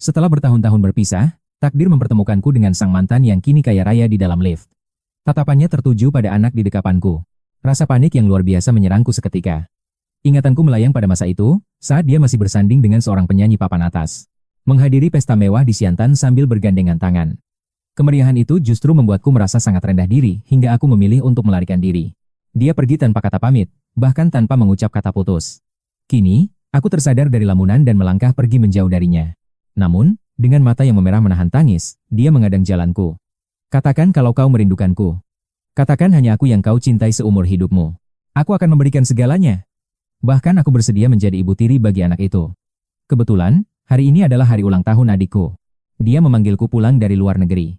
Setelah bertahun-tahun berpisah, takdir mempertemukanku dengan sang mantan yang kini kaya raya di dalam lift. Tatapannya tertuju pada anak di dekapanku. Rasa panik yang luar biasa menyerangku seketika. Ingatanku melayang pada masa itu, saat dia masih bersanding dengan seorang penyanyi papan atas. Menghadiri pesta mewah di Siantan sambil bergandengan tangan. Kemeriahan itu justru membuatku merasa sangat rendah diri hingga aku memilih untuk melarikan diri. Dia pergi tanpa kata pamit, bahkan tanpa mengucap kata putus. Kini, aku tersadar dari lamunan dan melangkah pergi menjauh darinya. Namun, dengan mata yang memerah menahan tangis, dia mengadang jalanku. Katakan kalau kau merindukanku. Katakan hanya aku yang kau cintai seumur hidupmu. Aku akan memberikan segalanya. Bahkan aku bersedia menjadi ibu tiri bagi anak itu. Kebetulan, hari ini adalah hari ulang tahun adikku. Dia memanggilku pulang dari luar negeri.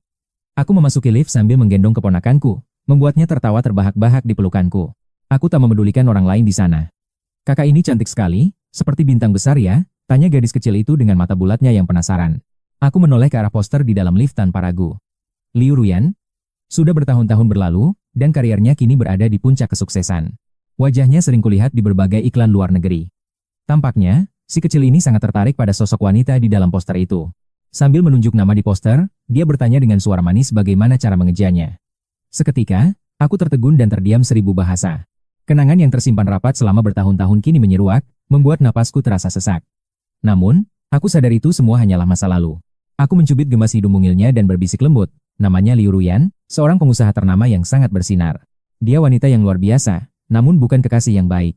Aku memasuki lift sambil menggendong keponakanku, membuatnya tertawa terbahak-bahak di pelukanku. Aku tak memedulikan orang lain di sana. Kakak ini cantik sekali, seperti bintang besar ya, tanya gadis kecil itu dengan mata bulatnya yang penasaran. Aku menoleh ke arah poster di dalam lift tanpa ragu. Liu Ruyan? Sudah bertahun-tahun berlalu, dan karirnya kini berada di puncak kesuksesan. Wajahnya sering kulihat di berbagai iklan luar negeri. Tampaknya, si kecil ini sangat tertarik pada sosok wanita di dalam poster itu. Sambil menunjuk nama di poster, dia bertanya dengan suara manis bagaimana cara mengejarnya. Seketika, aku tertegun dan terdiam 1000 bahasa. Kenangan yang tersimpan rapat selama bertahun-tahun kini menyeruak, membuat napasku terasa sesak. Namun, aku sadar itu semua hanyalah masa lalu. Aku mencubit gemas hidung mungilnya dan berbisik lembut. Namanya Liu Ruyan, seorang pengusaha ternama yang sangat bersinar. Dia wanita yang luar biasa, namun bukan kekasih yang baik.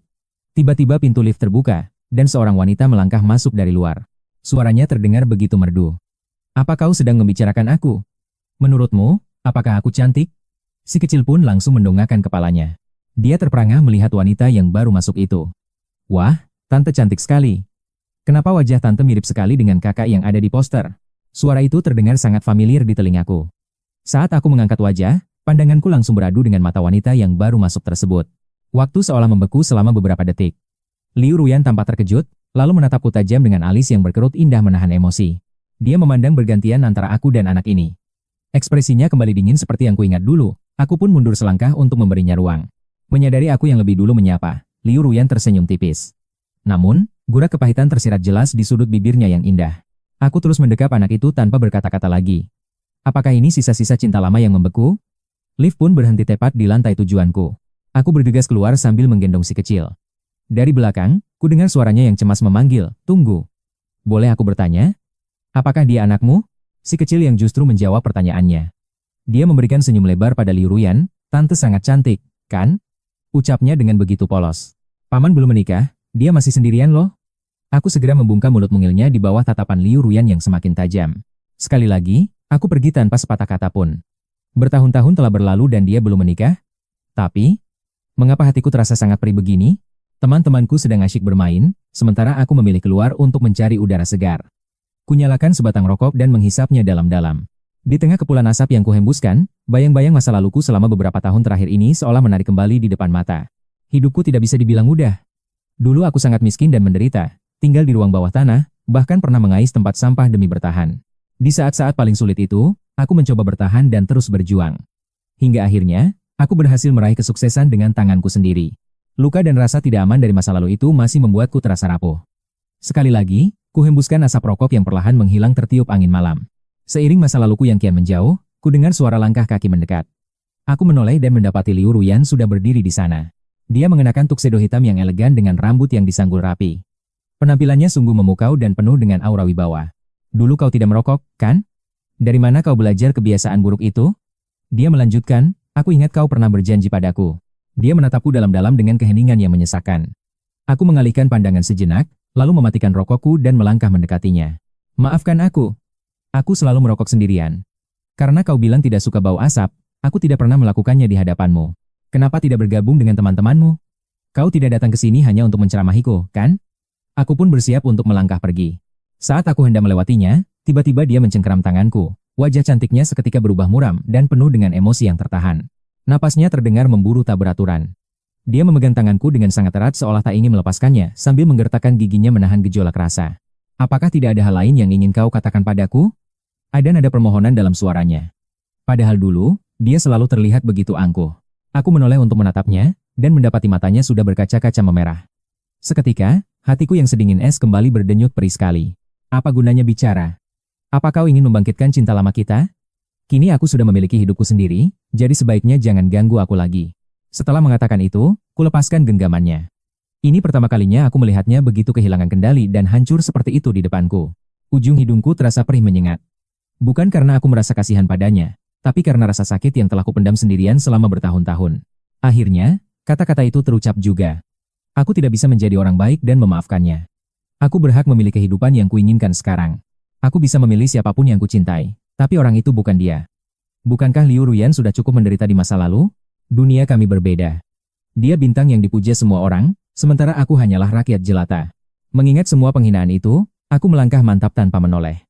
Tiba-tiba pintu lift terbuka, dan seorang wanita melangkah masuk dari luar. Suaranya terdengar begitu merdu. Apa kau sedang membicarakan aku? Menurutmu, apakah aku cantik? Si kecil pun langsung mendongakkan kepalanya. Dia terperangah melihat wanita yang baru masuk itu. Wah, tante cantik sekali. Kenapa wajah tante mirip sekali dengan kakak yang ada di poster? Suara itu terdengar sangat familiar di telingaku. Saat aku mengangkat wajah, pandanganku langsung beradu dengan mata wanita yang baru masuk tersebut. Waktu seolah membeku selama beberapa detik. Liu Ruyan tampak terkejut, lalu menatapku tajam dengan alis yang berkerut indah menahan emosi. Dia memandang bergantian antara aku dan anak ini. Ekspresinya kembali dingin seperti yang kuingat dulu. Aku pun mundur selangkah untuk memberinya ruang. Menyadari aku yang lebih dulu menyapa, Liu Ruyan tersenyum tipis. Namun, gurak kepahitan tersirat jelas di sudut bibirnya yang indah. Aku terus mendekap anak itu tanpa berkata-kata lagi. Apakah ini sisa-sisa cinta lama yang membeku? Lift pun berhenti tepat di lantai tujuanku. Aku bergegas keluar sambil menggendong si kecil. Dari belakang, ku dengar suaranya yang cemas memanggil, "Tunggu." Boleh aku bertanya? Apakah dia anakmu? Si kecil yang justru menjawab pertanyaannya. Dia memberikan senyum lebar pada Liu Ruyan. Tante sangat cantik, kan? Ucapnya dengan begitu polos. Paman belum menikah, dia masih sendirian loh. Aku segera membungkam mulut mungilnya di bawah tatapan Liu Ruyan yang semakin tajam. Sekali lagi, aku pergi tanpa sepatah kata pun. Bertahun-tahun telah berlalu dan dia belum menikah. Tapi, mengapa hatiku terasa sangat perih begini? Teman-temanku sedang asyik bermain, sementara aku memilih keluar untuk mencari udara segar. Kunyalakan sebatang rokok dan menghisapnya dalam-dalam. Di tengah kepulan asap yang kuhembuskan, bayang-bayang masa laluku selama beberapa tahun terakhir ini seolah menarik kembali di depan mata. Hidupku tidak bisa dibilang mudah. Dulu aku sangat miskin dan menderita, tinggal di ruang bawah tanah, bahkan pernah mengais tempat sampah demi bertahan. Di saat-saat paling sulit itu, aku mencoba bertahan dan terus berjuang. Hingga akhirnya, aku berhasil meraih kesuksesan dengan tanganku sendiri. Luka dan rasa tidak aman dari masa lalu itu masih membuatku terasa rapuh. Sekali lagi, kuhembuskan asap rokok yang perlahan menghilang tertiup angin malam. Seiring masa laluku yang kian menjauh, ku dengar suara langkah kaki mendekat. Aku menoleh dan mendapati Liu Ruyan sudah berdiri di sana. Dia mengenakan tuxedo hitam yang elegan dengan rambut yang disanggul rapi. Penampilannya sungguh memukau dan penuh dengan aura wibawa. Dulu kau tidak merokok, kan? Dari mana kau belajar kebiasaan buruk itu? Dia melanjutkan, aku ingat kau pernah berjanji padaku. Dia menatapku dalam-dalam dengan keheningan yang menyesakkan. Aku mengalihkan pandangan sejenak, lalu mematikan rokokku dan melangkah mendekatinya. Maafkan aku. Aku selalu merokok sendirian. Karena kau bilang tidak suka bau asap, aku tidak pernah melakukannya di hadapanmu. Kenapa tidak bergabung dengan teman-temanmu? Kau tidak datang ke sini hanya untuk menceramahiku, kan? Aku pun bersiap untuk melangkah pergi. Saat aku hendak melewatinya, tiba-tiba dia mencengkeram tanganku. Wajah cantiknya seketika berubah muram dan penuh dengan emosi yang tertahan. Napasnya terdengar memburu tak beraturan. Dia memegang tanganku dengan sangat erat seolah tak ingin melepaskannya, sambil menggertakkan giginya menahan gejolak rasa. Apakah tidak ada hal lain yang ingin kau katakan padaku? Ada nada permohonan dalam suaranya. Padahal dulu, dia selalu terlihat begitu angkuh. Aku menoleh untuk menatapnya, dan mendapati matanya sudah berkaca-kaca memerah. Seketika, hatiku yang sedingin es kembali berdenyut perih sekali. Apa gunanya bicara? Apa kau ingin membangkitkan cinta lama kita? Kini aku sudah memiliki hidupku sendiri, jadi sebaiknya jangan ganggu aku lagi. Setelah mengatakan itu, kulepaskan genggamannya. Ini pertama kalinya aku melihatnya begitu kehilangan kendali dan hancur seperti itu di depanku. Ujung hidungku terasa perih menyengat. Bukan karena aku merasa kasihan padanya, tapi karena rasa sakit yang telah kupendam sendirian selama bertahun-tahun. Akhirnya, kata-kata itu terucap juga. Aku tidak bisa menjadi orang baik dan memaafkannya. Aku berhak memilih kehidupan yang kuinginkan sekarang. Aku bisa memilih siapapun yang kucintai. Tapi orang itu bukan dia. Bukankah Liu Ruyan sudah cukup menderita di masa lalu? Dunia kami berbeda. Dia bintang yang dipuja semua orang, sementara aku hanyalah rakyat jelata. Mengingat semua penghinaan itu, aku melangkah mantap tanpa menoleh.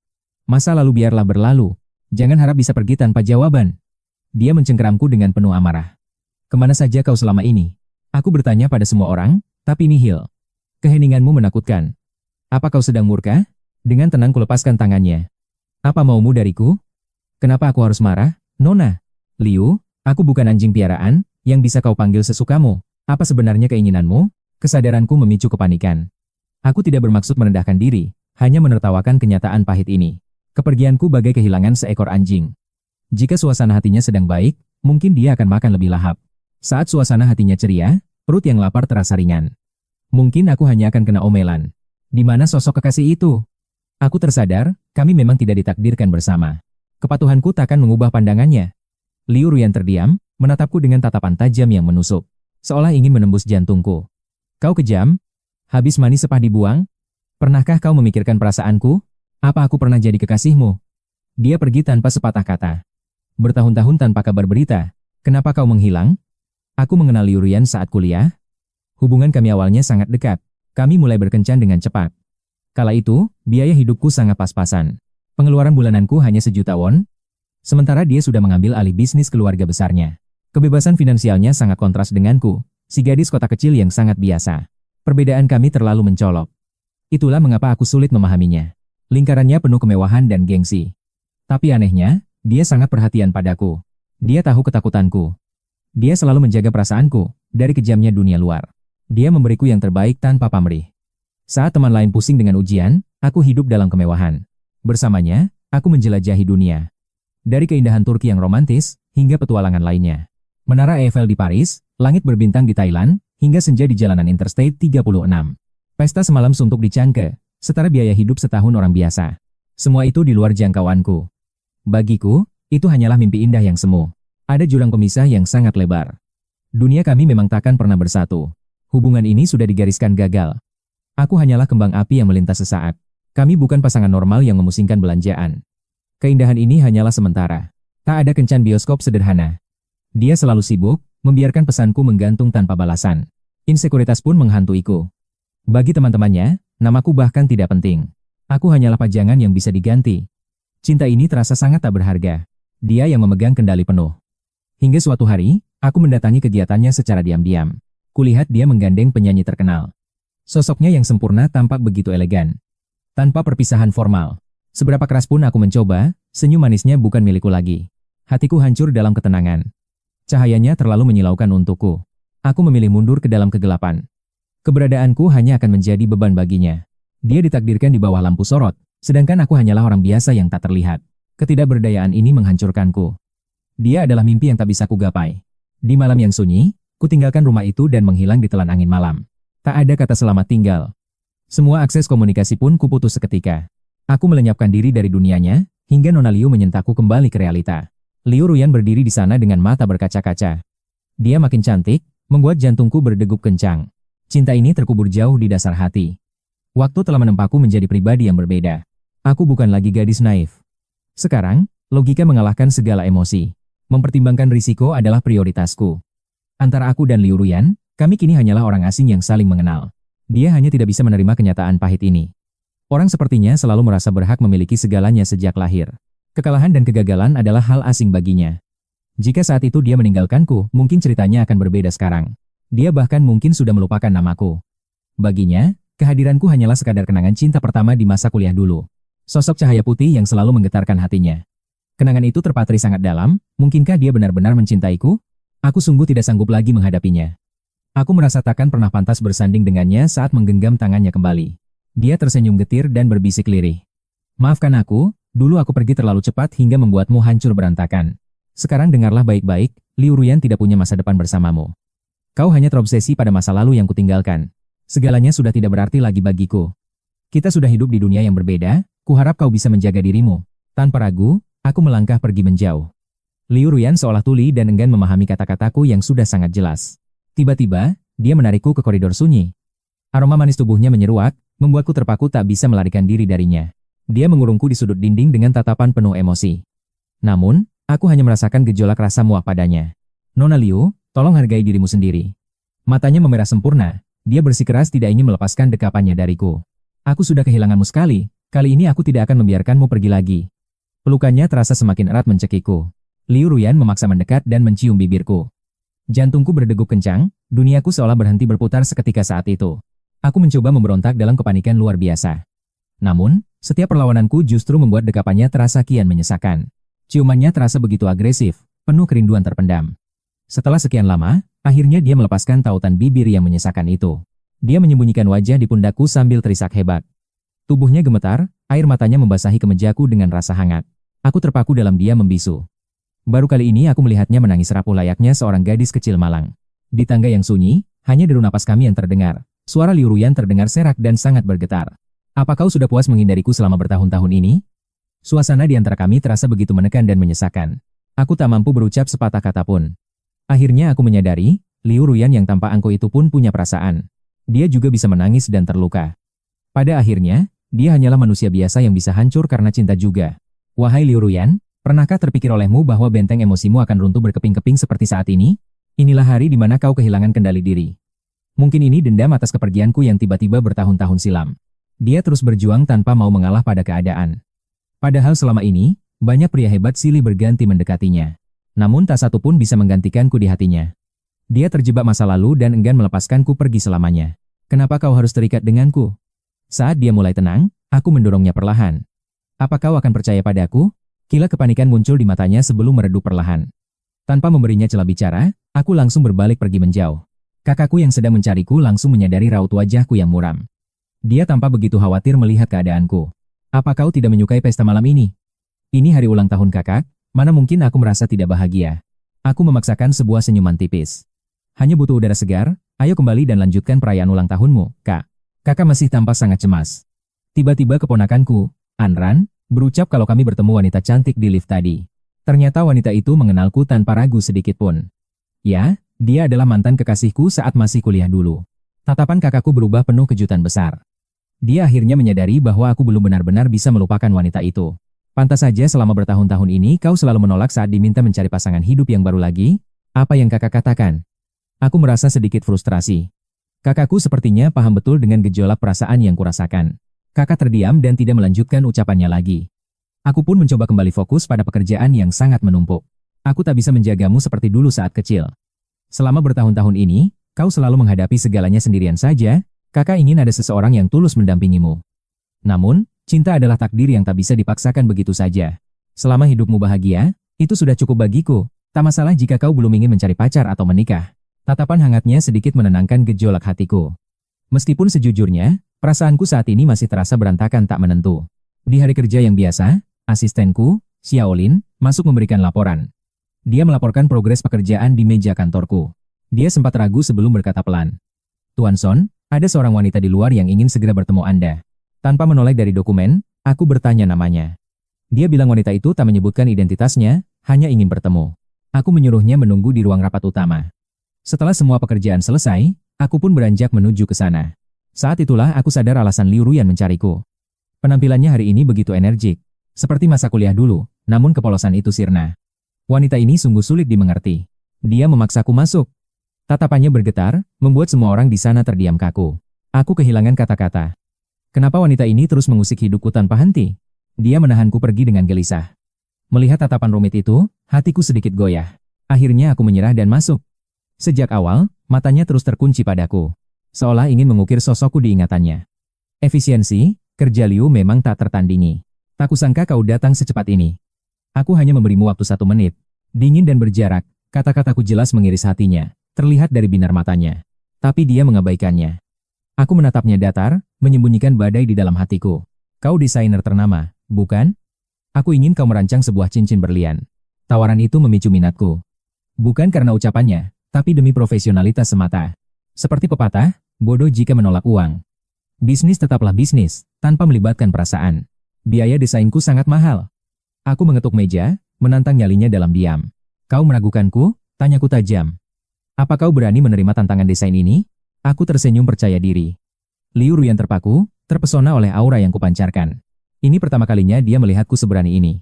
Masa lalu biarlah berlalu. Jangan harap bisa pergi tanpa jawaban. Dia mencengkeramku dengan penuh amarah. Kemana saja kau selama ini? Aku bertanya pada semua orang, tapi nihil. Keheninganmu menakutkan. Apa kau sedang murka? Dengan tenang kulepaskan tangannya. Apa maumu dariku? Kenapa aku harus marah, Nona? Liu, aku bukan anjing piaraan, yang bisa kau panggil sesukamu. Apa sebenarnya keinginanmu? Kesadaranku memicu kepanikan. Aku tidak bermaksud merendahkan diri, hanya menertawakan kenyataan pahit ini. Kepergianku bagai kehilangan seekor anjing. Jika suasana hatinya sedang baik, mungkin dia akan makan lebih lahap. Saat suasana hatinya ceria, perut yang lapar terasa ringan. Mungkin aku hanya akan kena omelan. Di mana sosok kekasih itu? Aku tersadar, kami memang tidak ditakdirkan bersama. Kepatuhanku takkan mengubah pandangannya. Liu Ruyan terdiam, menatapku dengan tatapan tajam yang menusuk. Seolah ingin menembus jantungku. Kau kejam? Habis manis sepah dibuang? Pernahkah kau memikirkan perasaanku? Apa aku pernah jadi kekasihmu? Dia pergi tanpa sepatah kata. Bertahun-tahun tanpa kabar berita. Kenapa kau menghilang? Aku mengenal Liu Ruyan saat kuliah. Hubungan kami awalnya sangat dekat. Kami mulai berkencan dengan cepat. Kala itu, biaya hidupku sangat pas-pasan. Pengeluaran bulananku hanya 1 juta won. Sementara dia sudah mengambil alih bisnis keluarga besarnya. Kebebasan finansialnya sangat kontras denganku, si gadis kota kecil yang sangat biasa. Perbedaan kami terlalu mencolok. Itulah mengapa aku sulit memahaminya. Lingkarannya penuh kemewahan dan gengsi. Tapi anehnya, dia sangat perhatian padaku. Dia tahu ketakutanku. Dia selalu menjaga perasaanku, dari kejamnya dunia luar. Dia memberiku yang terbaik tanpa pamrih. Saat teman lain pusing dengan ujian, aku hidup dalam kemewahan. Bersamanya, aku menjelajahi dunia. Dari keindahan Turki yang romantis, hingga petualangan lainnya. Menara Eiffel di Paris, langit berbintang di Thailand, hingga senja di jalanan Interstate 36. Pesta semalam suntuk di Changke, setara biaya hidup setahun orang biasa. Semua itu di luar jangkauanku. Bagiku, itu hanyalah mimpi indah yang semu. Ada jurang pemisah yang sangat lebar. Dunia kami memang takkan pernah bersatu. Hubungan ini sudah digariskan gagal. Aku hanyalah kembang api yang melintas sesaat. Kami bukan pasangan normal yang memusingkan belanjaan. Keindahan ini hanyalah sementara. Tak ada kencan bioskop sederhana. Dia selalu sibuk, membiarkan pesanku menggantung tanpa balasan. Insekuritas pun menghantuiku. Bagi teman-temannya, namaku bahkan tidak penting. Aku hanyalah pajangan yang bisa diganti. Cinta ini terasa sangat tak berharga. Dia yang memegang kendali penuh. Hingga suatu hari, aku mendatangi kegiatannya secara diam-diam. Kulihat dia menggandeng penyanyi terkenal. Sosoknya yang sempurna tampak begitu elegan. Tanpa perpisahan formal. Seberapa keras pun aku mencoba, senyum manisnya bukan milikku lagi. Hatiku hancur dalam ketenangan. Cahayanya terlalu menyilaukan untukku. Aku memilih mundur ke dalam kegelapan. Keberadaanku hanya akan menjadi beban baginya. Dia ditakdirkan di bawah lampu sorot, sedangkan aku hanyalah orang biasa yang tak terlihat. Ketidakberdayaan ini menghancurkanku. Dia adalah mimpi yang tak bisa kugapai. Di malam yang sunyi, kutinggalkan rumah itu dan menghilang di telan angin malam. Tak ada kata selamat tinggal. Semua akses komunikasi pun kuputus seketika. Aku melenyapkan diri dari dunianya, hingga Nona Liu menyentakku kembali ke realita. Liu Ruyan berdiri di sana dengan mata berkaca-kaca. Dia makin cantik, membuat jantungku berdegup kencang. Cinta ini terkubur jauh di dasar hati. Waktu telah menempaku menjadi pribadi yang berbeda. Aku bukan lagi gadis naif. Sekarang, logika mengalahkan segala emosi. Mempertimbangkan risiko adalah prioritasku. Antara aku dan Liu Ruyan, kami kini hanyalah orang asing yang saling mengenal. Dia hanya tidak bisa menerima kenyataan pahit ini. Orang sepertinya selalu merasa berhak memiliki segalanya sejak lahir. Kekalahan dan kegagalan adalah hal asing baginya. Jika saat itu dia meninggalkanku, mungkin ceritanya akan berbeda sekarang. Dia bahkan mungkin sudah melupakan namaku. Baginya, kehadiranku hanyalah sekadar kenangan cinta pertama di masa kuliah dulu. Sosok cahaya putih yang selalu menggetarkan hatinya. Kenangan itu terpatri sangat dalam, mungkinkah dia benar-benar mencintaiku? Aku sungguh tidak sanggup lagi menghadapinya. Aku merasa takkan pernah pantas bersanding dengannya saat menggenggam tangannya kembali. Dia tersenyum getir dan berbisik lirih. Maafkan aku, Dulu aku pergi terlalu cepat hingga membuatmu hancur berantakan. Sekarang dengarlah baik-baik, Liu Ruyan tidak punya masa depan bersamamu. Kau hanya terobsesi pada masa lalu yang kutinggalkan. Segalanya sudah tidak berarti lagi bagiku. Kita sudah hidup di dunia yang berbeda, kuharap kau bisa menjaga dirimu. Tanpa ragu, aku melangkah pergi menjauh. Liu Ruyan seolah tuli dan enggan memahami kata-kataku yang sudah sangat jelas. Tiba-tiba, dia menarikku ke koridor sunyi. Aroma manis tubuhnya menyeruak, membuatku terpaku tak bisa melarikan diri darinya. Dia mengurungku di sudut dinding dengan tatapan penuh emosi. Namun, aku hanya merasakan gejolak rasa muak padanya. Nona Liu, tolong hargai dirimu sendiri. Matanya memerah sempurna, dia bersikeras tidak ingin melepaskan dekapannya dariku. Aku sudah kehilanganmu sekali, kali ini aku tidak akan membiarkanmu pergi lagi. Pelukannya terasa semakin erat mencekikku. Liu Ruyan memaksa mendekat dan mencium bibirku. Jantungku berdegup kencang, duniaku seolah berhenti berputar seketika saat itu. Aku mencoba memberontak dalam kepanikan luar biasa. Namun, setiap perlawananku justru membuat dekapannya terasa kian menyesakan. Ciumannya terasa begitu agresif, penuh kerinduan terpendam. Setelah sekian lama, akhirnya dia melepaskan tautan bibir yang menyesakan itu. Dia menyembunyikan wajah di pundakku sambil terisak hebat. Tubuhnya gemetar, air matanya membasahi kemejaku dengan rasa hangat. Aku terpaku dalam diam membisu. Baru kali ini aku melihatnya menangis rapuh layaknya seorang gadis kecil malang. Di tangga yang sunyi, hanya deru napas kami yang terdengar. Suara Liu Ruyan terdengar serak dan sangat bergetar. Apa kau sudah puas menghindariku selama bertahun-tahun ini? Suasana di antara kami terasa begitu menekan dan menyesakan. Aku tak mampu berucap sepatah kata pun. Akhirnya aku menyadari, Liu Ruyan yang tanpa angkuh itu pun punya perasaan. Dia juga bisa menangis dan terluka. Pada akhirnya, dia hanyalah manusia biasa yang bisa hancur karena cinta juga. Wahai Liu Ruyan, pernahkah terpikir olehmu bahwa benteng emosimu akan runtuh berkeping-keping seperti saat ini? Inilah hari di mana kau kehilangan kendali diri. Mungkin ini dendam atas kepergianku yang tiba-tiba bertahun-tahun silam. Dia terus berjuang tanpa mau mengalah pada keadaan. Padahal selama ini, banyak pria hebat silih berganti mendekatinya. Namun tak satu pun bisa menggantikanku di hatinya. Dia terjebak masa lalu dan enggan melepaskanku pergi selamanya. Kenapa kau harus terikat denganku? Saat dia mulai tenang, aku mendorongnya perlahan. Apa kau akan percaya padaku? Kilat kepanikan muncul di matanya sebelum meredup perlahan. Tanpa memberinya celah bicara, aku langsung berbalik pergi menjauh. Kakakku yang sedang mencariku langsung menyadari raut wajahku yang muram. Dia tampak begitu khawatir melihat keadaanku. Apa kau tidak menyukai pesta malam ini? Ini hari ulang tahun kakak, mana mungkin aku merasa tidak bahagia. Aku memaksakan sebuah senyuman tipis. Hanya butuh udara segar, ayo kembali dan lanjutkan perayaan ulang tahunmu, kak. Kakak masih tampak sangat cemas. Tiba-tiba keponakanku, Anran, berucap kalau kami bertemu wanita cantik di lift tadi. Ternyata wanita itu mengenalku tanpa ragu sedikit pun. Ya, dia adalah mantan kekasihku saat masih kuliah dulu. Tatapan kakakku berubah penuh kejutan besar. Dia akhirnya menyadari bahwa aku belum benar-benar bisa melupakan wanita itu. Pantas saja selama bertahun-tahun ini kau selalu menolak saat diminta mencari pasangan hidup yang baru lagi. Apa yang kakak katakan? Aku merasa sedikit frustrasi. Kakakku sepertinya paham betul dengan gejolak perasaan yang kurasakan. Kakak terdiam dan tidak melanjutkan ucapannya lagi. Aku pun mencoba kembali fokus pada pekerjaan yang sangat menumpuk. Aku tak bisa menjagamu seperti dulu saat kecil. Selama bertahun-tahun ini, kau selalu menghadapi segalanya sendirian saja. Kakak ingin ada seseorang yang tulus mendampingimu. Namun, cinta adalah takdir yang tak bisa dipaksakan begitu saja. Selama hidupmu bahagia, itu sudah cukup bagiku. Tak masalah jika kau belum ingin mencari pacar atau menikah. Tatapan hangatnya sedikit menenangkan gejolak hatiku. Meskipun sejujurnya, perasaanku saat ini masih terasa berantakan tak menentu. Di hari kerja yang biasa, asistenku, Xiaolin, masuk memberikan laporan. Dia melaporkan progres pekerjaan di meja kantorku. Dia sempat ragu sebelum berkata pelan. Tuan Son, ada seorang wanita di luar yang ingin segera bertemu Anda. Tanpa menoleh dari dokumen, aku bertanya namanya. Dia bilang wanita itu tak menyebutkan identitasnya, hanya ingin bertemu. Aku menyuruhnya menunggu di ruang rapat utama. Setelah semua pekerjaan selesai, aku pun beranjak menuju ke sana. Saat itulah aku sadar alasan Liu Ruyan mencariku. Penampilannya hari ini begitu energik. Seperti masa kuliah dulu, namun kepolosan itu sirna. Wanita ini sungguh sulit dimengerti. Dia memaksaku masuk. Tatapannya bergetar, membuat semua orang di sana terdiam kaku. Aku kehilangan kata-kata. Kenapa wanita ini terus mengusik hidupku tanpa henti? Dia menahanku pergi dengan gelisah. Melihat tatapan rumit itu, hatiku sedikit goyah. Akhirnya aku menyerah dan masuk. Sejak awal, matanya terus terkunci padaku. Seolah ingin mengukir sosokku di ingatannya. Efisiensi, kerja Liu memang tak tertandingi. Tak kusangka kau datang secepat ini. Aku hanya memberimu waktu 1 menit. Dingin dan berjarak, kata-kataku jelas mengiris hatinya. Terlihat dari binar matanya. Tapi dia mengabaikannya. Aku menatapnya datar, menyembunyikan badai di dalam hatiku. Kau desainer ternama, bukan? Aku ingin kau merancang sebuah cincin berlian. Tawaran itu memicu minatku. Bukan karena ucapannya, tapi demi profesionalitas semata. Seperti pepatah, bodoh jika menolak uang. Bisnis tetaplah bisnis, tanpa melibatkan perasaan. Biaya desainku sangat mahal. Aku mengetuk meja, menantang nyalinya dalam diam. Kau meragukanku? Tanyaku tajam. Apa kau berani menerima tantangan desain ini? Aku tersenyum percaya diri. Liu Ruyan terpaku, terpesona oleh aura yang kupancarkan. Ini pertama kalinya dia melihatku seberani ini.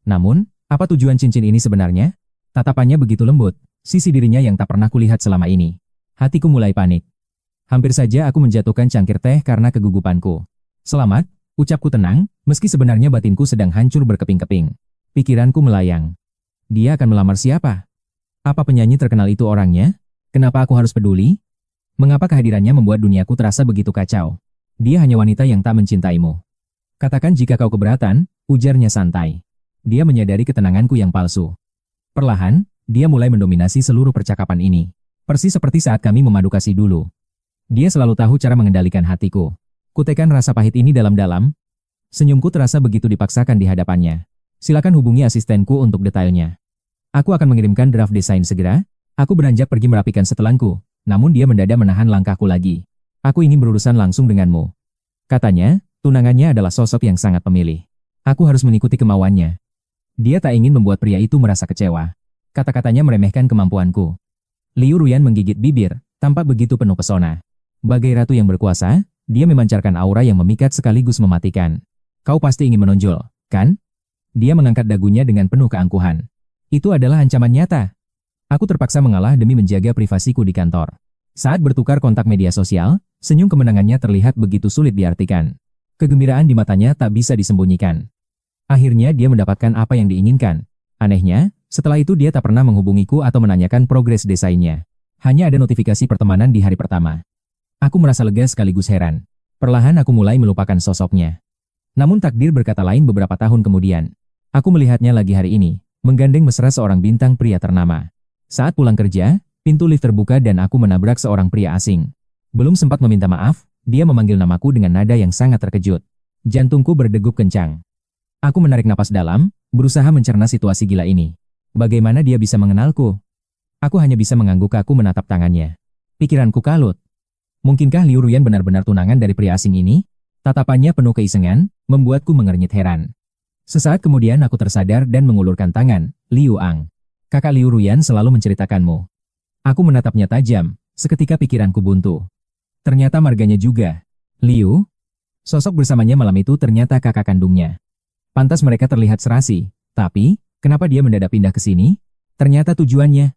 Namun, apa tujuan cincin ini sebenarnya? Tatapannya begitu lembut, sisi dirinya yang tak pernah kulihat selama ini. Hatiku mulai panik. Hampir saja aku menjatuhkan cangkir teh karena kegugupanku. Selamat, ucapku tenang, meski sebenarnya batinku sedang hancur berkeping-keping. Pikiranku melayang. Dia akan melamar siapa? Apa penyanyi terkenal itu orangnya? Kenapa aku harus peduli? Mengapa kehadirannya membuat duniaku terasa begitu kacau? Dia hanya wanita yang tak mencintaimu. Katakan jika kau keberatan, ujarnya santai. Dia menyadari ketenanganku yang palsu. Perlahan, dia mulai mendominasi seluruh percakapan ini. Persis seperti saat kami memadu kasih dulu. Dia selalu tahu cara mengendalikan hatiku. Kutekan rasa pahit ini dalam-dalam. Senyumku terasa begitu dipaksakan di hadapannya. Silakan hubungi asistenku untuk detailnya. Aku akan mengirimkan draft desain segera. Aku beranjak pergi merapikan setelanku, namun dia mendadak menahan langkahku lagi. Aku ingin berurusan langsung denganmu. Katanya, tunangannya adalah sosok yang sangat pemilih. Aku harus mengikuti kemauannya. Dia tak ingin membuat pria itu merasa kecewa. Kata-katanya meremehkan kemampuanku. Liu Ruyan menggigit bibir, tampak begitu penuh pesona. Bagai ratu yang berkuasa, dia memancarkan aura yang memikat sekaligus mematikan. Kau pasti ingin menonjol, kan? Dia mengangkat dagunya dengan penuh keangkuhan. Itu adalah ancaman nyata. Aku terpaksa mengalah demi menjaga privasiku di kantor. Saat bertukar kontak media sosial, senyum kemenangannya terlihat begitu sulit diartikan. Kegembiraan di matanya tak bisa disembunyikan. Akhirnya dia mendapatkan apa yang diinginkan. Anehnya, setelah itu dia tak pernah menghubungiku atau menanyakan progres desainnya. Hanya ada notifikasi pertemanan di hari pertama. Aku merasa lega sekaligus heran. Perlahan aku mulai melupakan sosoknya. Namun takdir berkata lain beberapa tahun kemudian. Aku melihatnya lagi hari ini, menggandeng mesra seorang bintang pria ternama. Saat pulang kerja, pintu lift terbuka dan aku menabrak seorang pria asing. Belum sempat meminta maaf, dia memanggil namaku dengan nada yang sangat terkejut. Jantungku berdegup kencang. Aku menarik napas dalam, berusaha mencerna situasi gila ini. Bagaimana dia bisa mengenalku? Aku hanya bisa mengangguk kaku menatap tangannya. Pikiranku kalut. Mungkinkah Liu Ruyan benar-benar tunangan dari pria asing ini? Tatapannya penuh keisengan, membuatku mengernyit heran. Sesaat kemudian aku tersadar dan mengulurkan tangan. Liu Ang. Kakak Liu Ruyan selalu menceritakanmu. Aku menatapnya tajam, seketika pikiranku buntu. Ternyata marganya juga. Liu? Sosok bersamanya malam itu ternyata kakak kandungnya. Pantas mereka terlihat serasi, tapi, kenapa dia mendadak pindah ke sini? Ternyata tujuannya.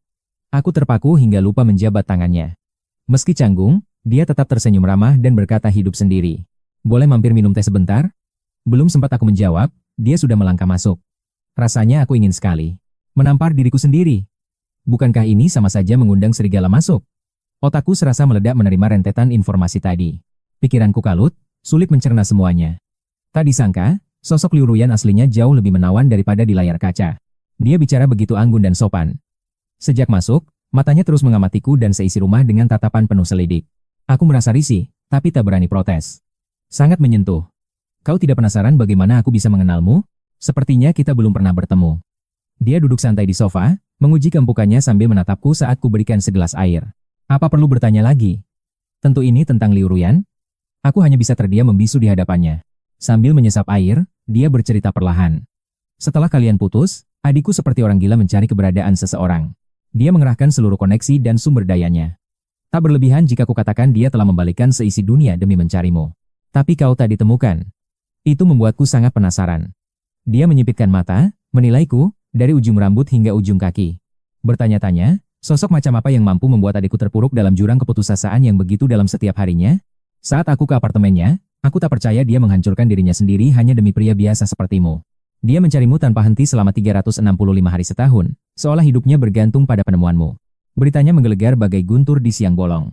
Aku terpaku hingga lupa menjabat tangannya. Meski canggung, dia tetap tersenyum ramah dan berkata hidup sendiri. Boleh mampir minum teh sebentar? Belum sempat aku menjawab, dia sudah melangkah masuk. Rasanya aku ingin sekali menampar diriku sendiri. Bukankah ini sama saja mengundang serigala masuk? Otakku serasa meledak menerima rentetan informasi tadi. Pikiranku kalut, sulit mencerna semuanya. Tak disangka, sosok Liu Ruyan aslinya jauh lebih menawan daripada di layar kaca. Dia bicara begitu anggun dan sopan. Sejak masuk, matanya terus mengamatiku dan seisi rumah dengan tatapan penuh selidik. Aku merasa risih, tapi tak berani protes. Sangat menyentuh. Kau tidak penasaran bagaimana aku bisa mengenalmu? Sepertinya kita belum pernah bertemu. Dia duduk santai di sofa, menguji keempukannya sambil menatapku saat kuberikan segelas air. Apa perlu bertanya lagi? Tentu ini tentang Liu Ruyan. Aku hanya bisa terdiam membisu di hadapannya. Sambil menyesap air, dia bercerita perlahan. Setelah kalian putus, adikku seperti orang gila mencari keberadaan seseorang. Dia mengerahkan seluruh koneksi dan sumber dayanya. Tak berlebihan jika kukatakan dia telah membalikkan seisi dunia demi mencarimu. Tapi kau tak ditemukan. Itu membuatku sangat penasaran. Dia menyipitkan mata, menilaiku, dari ujung rambut hingga ujung kaki. Bertanya-tanya, sosok macam apa yang mampu membuat adikku terpuruk dalam jurang keputusasaan yang begitu dalam setiap harinya? Saat aku ke apartemennya, aku tak percaya dia menghancurkan dirinya sendiri hanya demi pria biasa sepertimu. Dia mencarimu tanpa henti selama 365 hari setahun, seolah hidupnya bergantung pada penemuanmu. Beritanya menggelegar bagai guntur di siang bolong.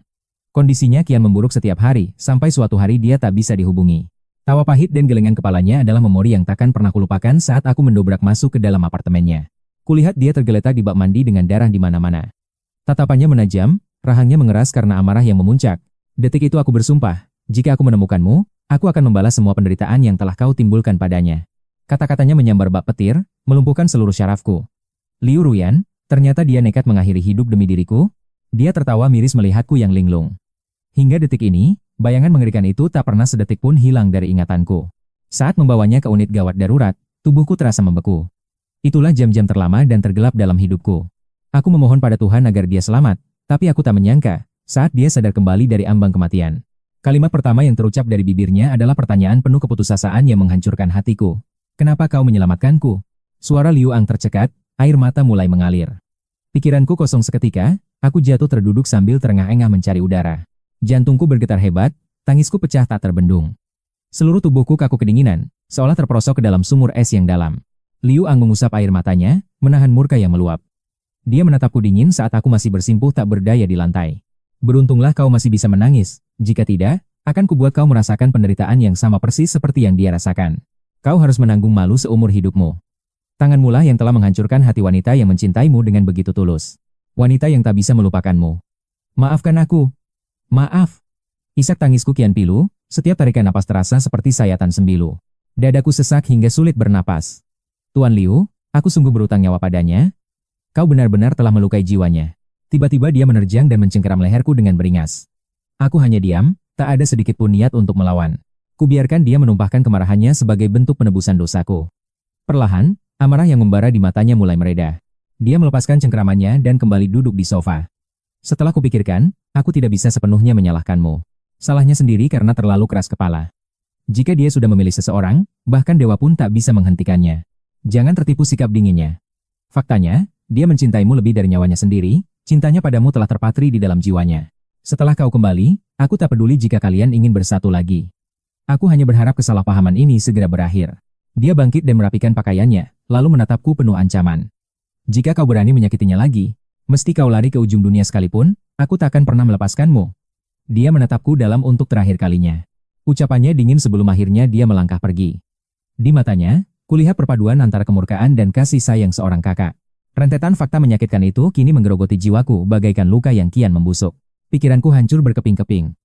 Kondisinya kian memburuk setiap hari, sampai suatu hari dia tak bisa dihubungi. Tawa pahit dan gelengan kepalanya adalah memori yang takkan pernah kulupakan saat aku mendobrak masuk ke dalam apartemennya. Kulihat dia tergeletak di bak mandi dengan darah di mana-mana. Tatapannya menajam, rahangnya mengeras karena amarah yang memuncak. Detik itu aku bersumpah, jika aku menemukanmu, aku akan membalas semua penderitaan yang telah kau timbulkan padanya. Kata-katanya menyambar bak petir, melumpuhkan seluruh syarafku. Liu Ruyan, ternyata dia nekat mengakhiri hidup demi diriku. Dia tertawa miris melihatku yang linglung. Hingga detik ini, bayangan mengerikan itu tak pernah sedetik pun hilang dari ingatanku. Saat membawanya ke unit gawat darurat, tubuhku terasa membeku. Itulah jam-jam terlama dan tergelap dalam hidupku. Aku memohon pada Tuhan agar dia selamat, tapi aku tak menyangka, saat dia sadar kembali dari ambang kematian. Kalimat pertama yang terucap dari bibirnya adalah pertanyaan penuh keputusasaan yang menghancurkan hatiku. Kenapa kau menyelamatkanku? Suara Liu Ang tercekat, air mata mulai mengalir. Pikiranku kosong seketika, aku jatuh terduduk sambil terengah-engah mencari udara. Jantungku bergetar hebat, tangisku pecah tak terbendung. Seluruh tubuhku kaku kedinginan, seolah terperosok ke dalam sumur es yang dalam. Liu Ang mengusap air matanya, menahan murka yang meluap. Dia menatapku dingin saat aku masih bersimpuh tak berdaya di lantai. Beruntunglah kau masih bisa menangis, jika tidak, akan kubuat kau merasakan penderitaan yang sama persis seperti yang dia rasakan. Kau harus menanggung malu seumur hidupmu. Tanganmulah yang telah menghancurkan hati wanita yang mencintaimu dengan begitu tulus. Wanita yang tak bisa melupakanmu. Maafkan aku. Maaf. Isak tangisku kian pilu, setiap tarikan napas terasa seperti sayatan sembilu. Dadaku sesak hingga sulit bernapas. Tuan Liu, aku sungguh berutang nyawa padanya. Kau benar-benar telah melukai jiwanya. Tiba-tiba dia menerjang dan mencengkeram leherku dengan beringas. Aku hanya diam, tak ada sedikit pun niat untuk melawan. Kubiarkan dia menumpahkan kemarahannya sebagai bentuk penebusan dosaku. Perlahan, amarah yang membara di matanya mulai mereda. Dia melepaskan cengkeramannya dan kembali duduk di sofa. Setelah kupikirkan, aku tidak bisa sepenuhnya menyalahkanmu. Salahnya sendiri karena terlalu keras kepala. Jika dia sudah memilih seseorang, bahkan dewa pun tak bisa menghentikannya. Jangan tertipu sikap dinginnya. Faktanya, dia mencintaimu lebih dari nyawanya sendiri, cintanya padamu telah terpatri di dalam jiwanya. Setelah kau kembali, aku tak peduli jika kalian ingin bersatu lagi. Aku hanya berharap kesalahpahaman ini segera berakhir. Dia bangkit dan merapikan pakaiannya, lalu menatapku penuh ancaman. Jika kau berani menyakitinya lagi, mesti kau lari ke ujung dunia sekalipun, aku tak akan pernah melepaskanmu. Dia menatapku dalam untuk terakhir kalinya. Ucapannya dingin sebelum akhirnya dia melangkah pergi. Di matanya, kulihat perpaduan antara kemurkaan dan kasih sayang seorang kakak. Rentetan fakta menyakitkan itu kini menggerogoti jiwaku bagaikan luka yang kian membusuk. Pikiranku hancur berkeping-keping.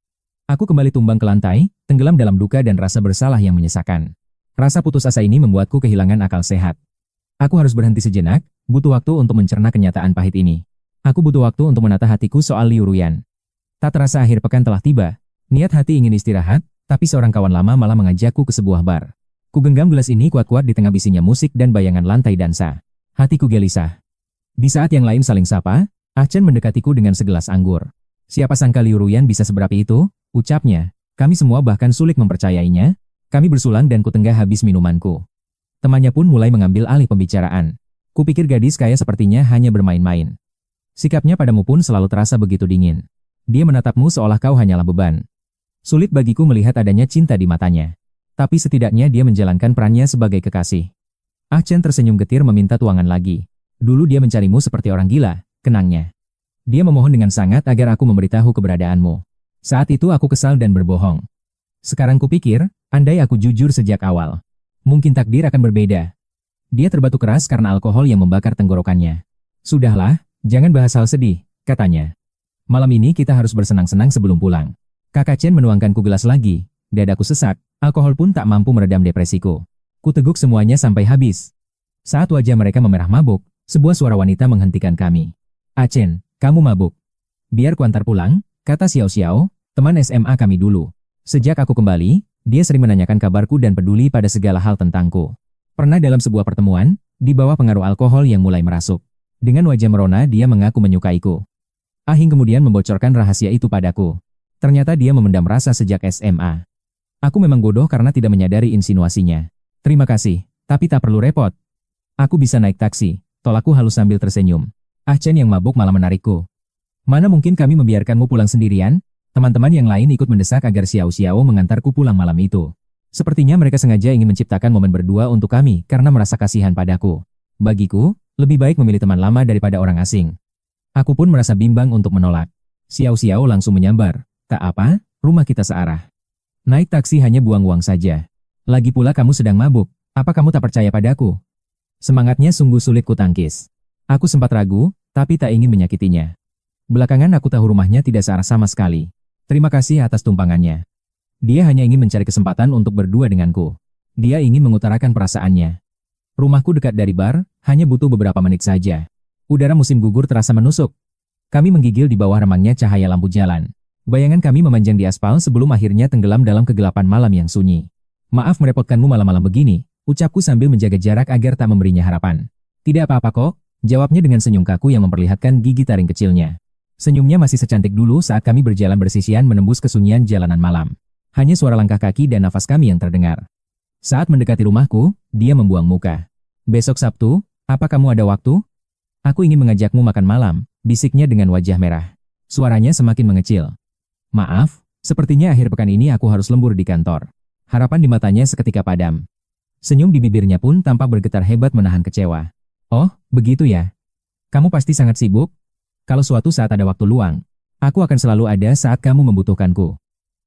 Aku kembali tumbang ke lantai, tenggelam dalam duka dan rasa bersalah yang menyesakan. Rasa putus asa ini membuatku kehilangan akal sehat. Aku harus berhenti sejenak, butuh waktu untuk mencerna kenyataan pahit ini. Aku butuh waktu untuk menata hatiku soal Liu Ruyan. Tak terasa akhir pekan telah tiba. Niat hati ingin istirahat, tapi seorang kawan lama malah mengajakku ke sebuah bar. Kugenggam gelas ini kuat-kuat di tengah bisinya musik dan bayangan lantai dansa. Hatiku gelisah. Di saat yang lain saling sapa, Ah Chen mendekatiku dengan segelas anggur. Siapa sangka Liu Ruyan bisa seberapi itu, ucapnya. Kami semua bahkan sulit mempercayainya. Kami bersulang dan kutenggah habis minumanku. Temannya pun mulai mengambil alih pembicaraan. Kupikir gadis kaya sepertinya hanya bermain-main. Sikapnya padamu pun selalu terasa begitu dingin. Dia menatapmu seolah kau hanyalah beban. Sulit bagiku melihat adanya cinta di matanya. Tapi setidaknya dia menjalankan perannya sebagai kekasih. Ah Chen tersenyum getir meminta tuangan lagi. Dulu dia mencarimu seperti orang gila, kenangnya. Dia memohon dengan sangat agar aku memberitahu keberadaanmu. Saat itu aku kesal dan berbohong. Sekarang kupikir, andai aku jujur sejak awal. Mungkin takdir akan berbeda. Dia terbatuk keras karena alkohol yang membakar tenggorokannya. Sudahlah, jangan bahas hal sedih, katanya. Malam ini kita harus bersenang-senang sebelum pulang. Kakak Chen menuangkanku gelas lagi. Dadaku sesak, alkohol pun tak mampu meredam depresiku. Kuteguk semuanya sampai habis. Saat wajah mereka memerah mabuk, sebuah suara wanita menghentikan kami. Ah Chen, kamu mabuk. Biar kuantar pulang, kata Xiao Xiao, teman SMA kami dulu. Sejak aku kembali, dia sering menanyakan kabarku dan peduli pada segala hal tentangku. Pernah dalam sebuah pertemuan, di bawah pengaruh alkohol yang mulai merasuk. Dengan wajah merona dia mengaku menyukaiku. Ahing kemudian membocorkan rahasia itu padaku. Ternyata dia memendam rasa sejak SMA. Aku memang bodoh karena tidak menyadari insinuasinya. Terima kasih, tapi tak perlu repot. Aku bisa naik taksi, tolakku halus sambil tersenyum. Ah Chen yang mabuk malah menarikku. Mana mungkin kami membiarkanmu pulang sendirian? Teman-teman yang lain ikut mendesak agar Xiao Xiao mengantarku pulang malam itu. Sepertinya mereka sengaja ingin menciptakan momen berdua untuk kami karena merasa kasihan padaku. Bagiku, lebih baik memilih teman lama daripada orang asing. Aku pun merasa bimbang untuk menolak. Xiao Xiao langsung menyambar. Tak apa, rumah kita searah. Naik taksi hanya buang uang saja. Lagi pula kamu sedang mabuk, apa kamu tak percaya padaku? Semangatnya sungguh sulit kutangkis. Aku sempat ragu, tapi tak ingin menyakitinya. Belakangan aku tahu rumahnya tidak searah sama sekali. Terima kasih atas tumpangannya. Dia hanya ingin mencari kesempatan untuk berdua denganku. Dia ingin mengutarakan perasaannya. Rumahku dekat dari bar, hanya butuh beberapa menit saja. Udara musim gugur terasa menusuk. Kami menggigil di bawah remangnya cahaya lampu jalan. Bayangan kami memanjang di aspal sebelum akhirnya tenggelam dalam kegelapan malam yang sunyi. Maaf merepotkanmu malam-malam begini, ucapku sambil menjaga jarak agar tak memberinya harapan. Tidak apa-apa kok, jawabnya dengan senyum kaku yang memperlihatkan gigi taring kecilnya. Senyumnya masih secantik dulu saat kami berjalan bersisian menembus kesunyian jalanan malam. Hanya suara langkah kaki dan nafas kami yang terdengar. Saat mendekati rumahku, dia membuang muka. Besok Sabtu, apa kamu ada waktu? Aku ingin mengajakmu makan malam, bisiknya dengan wajah merah. Suaranya semakin mengecil. Maaf, sepertinya akhir pekan ini aku harus lembur di kantor. Harapan di matanya seketika padam. Senyum di bibirnya pun tampak bergetar hebat menahan kecewa. Oh, begitu ya. Kamu pasti sangat sibuk. Kalau suatu saat ada waktu luang, aku akan selalu ada saat kamu membutuhkanku.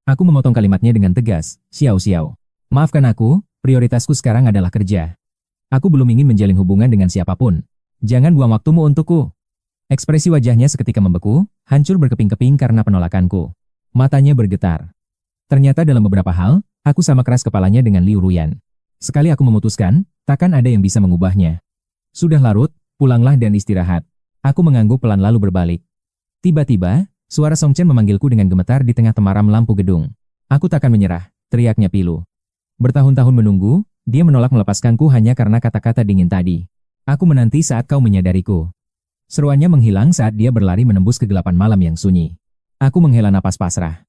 Aku memotong kalimatnya dengan tegas, Xiao. Maafkan aku, prioritasku sekarang adalah kerja. Aku belum ingin menjalin hubungan dengan siapapun. Jangan buang waktumu untukku. Ekspresi wajahnya seketika membeku, hancur berkeping-keping karena penolakanku. Matanya bergetar. Ternyata dalam beberapa hal, aku sama keras kepalanya dengan Liu Ruyan. Sekali aku memutuskan, takkan ada yang bisa mengubahnya. Sudah larut, pulanglah dan istirahat. Aku mengangguk pelan lalu berbalik. Tiba-tiba, suara Song Chen memanggilku dengan gemetar di tengah temaram lampu gedung. Aku takkan menyerah, teriaknya pilu. Bertahun-tahun menunggu, dia menolak melepaskanku hanya karena kata-kata dingin tadi. Aku menanti saat kau menyadariku. Seruannya menghilang saat dia berlari menembus kegelapan malam yang sunyi. Aku menghela napas pasrah.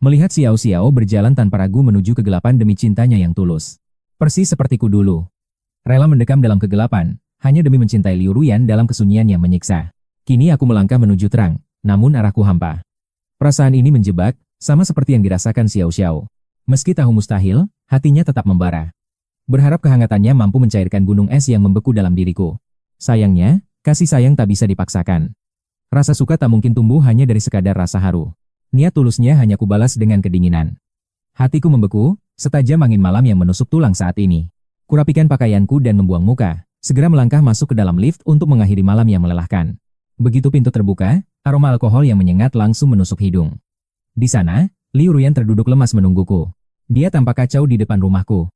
Melihat Xiao berjalan tanpa ragu menuju kegelapan demi cintanya yang tulus. Persis sepertiku dulu. Rela mendekam dalam kegelapan, hanya demi mencintai Liu Ruyan dalam kesunyian yang menyiksa. Kini aku melangkah menuju terang, namun arahku hampa. Perasaan ini menjebak, sama seperti yang dirasakan Xiao. Meski tahu mustahil, hatinya tetap membara. Berharap kehangatannya mampu mencairkan gunung es yang membeku dalam diriku. Sayangnya, kasih sayang tak bisa dipaksakan. Rasa suka tak mungkin tumbuh hanya dari sekadar rasa haru. Niat tulusnya hanya kubalas dengan kedinginan. Hatiku membeku, setajam angin malam yang menusuk tulang saat ini. Kurapikan pakaianku dan membuang muka, segera melangkah masuk ke dalam lift untuk mengakhiri malam yang melelahkan. Begitu pintu terbuka, aroma alkohol yang menyengat langsung menusuk hidung. Di sana, Liu Ruyan terduduk lemas menungguku. Dia tampak kacau di depan rumahku.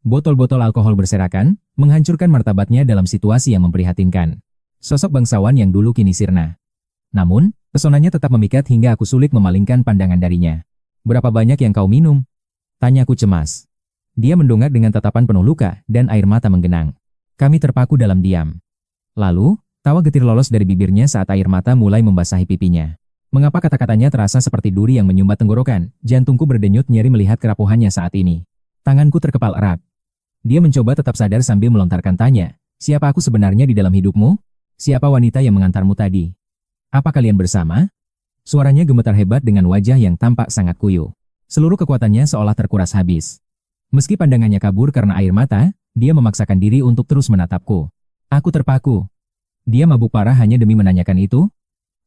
Botol-botol alkohol berserakan, menghancurkan martabatnya dalam situasi yang memprihatinkan. Sosok bangsawan yang dulu kini sirna. Namun, pesonanya tetap memikat hingga aku sulit memalingkan pandangan darinya. Berapa banyak yang kau minum? Tanyaku cemas. Dia mendongak dengan tatapan penuh luka dan air mata menggenang. Kami terpaku dalam diam. Lalu, tawa getir lolos dari bibirnya saat air mata mulai membasahi pipinya. Mengapa kata-katanya terasa seperti duri yang menyumbat tenggorokan? Jantungku berdenyut nyeri melihat kerapuhannya saat ini. Tanganku terkepal erat. Dia mencoba tetap sadar sambil melontarkan tanya, siapa aku sebenarnya di dalam hidupmu? Siapa wanita yang mengantarmu tadi? Apa kalian bersama? Suaranya gemetar hebat dengan wajah yang tampak sangat kuyuh. Seluruh kekuatannya seolah terkuras habis. Meski pandangannya kabur karena air mata, dia memaksakan diri untuk terus menatapku. Aku terpaku. Dia mabuk parah hanya demi menanyakan itu?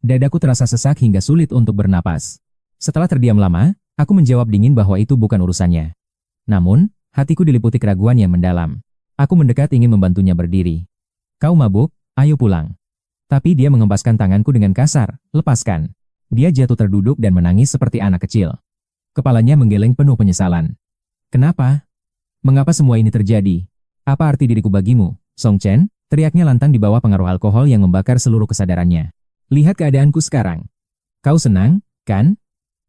Dadaku terasa sesak hingga sulit untuk bernapas. Setelah terdiam lama, aku menjawab dingin bahwa itu bukan urusannya. Namun, hatiku diliputi keraguan yang mendalam. Aku mendekat ingin membantunya berdiri. Kau mabuk, ayo pulang. Tapi dia mengempaskan tanganku dengan kasar, lepaskan. Dia jatuh terduduk dan menangis seperti anak kecil. Kepalanya menggeleng penuh penyesalan. Kenapa? Mengapa semua ini terjadi? Apa arti diriku bagimu, Song Chen? Teriaknya lantang di bawah pengaruh alkohol yang membakar seluruh kesadarannya. Lihat keadaanku sekarang. Kau senang, kan?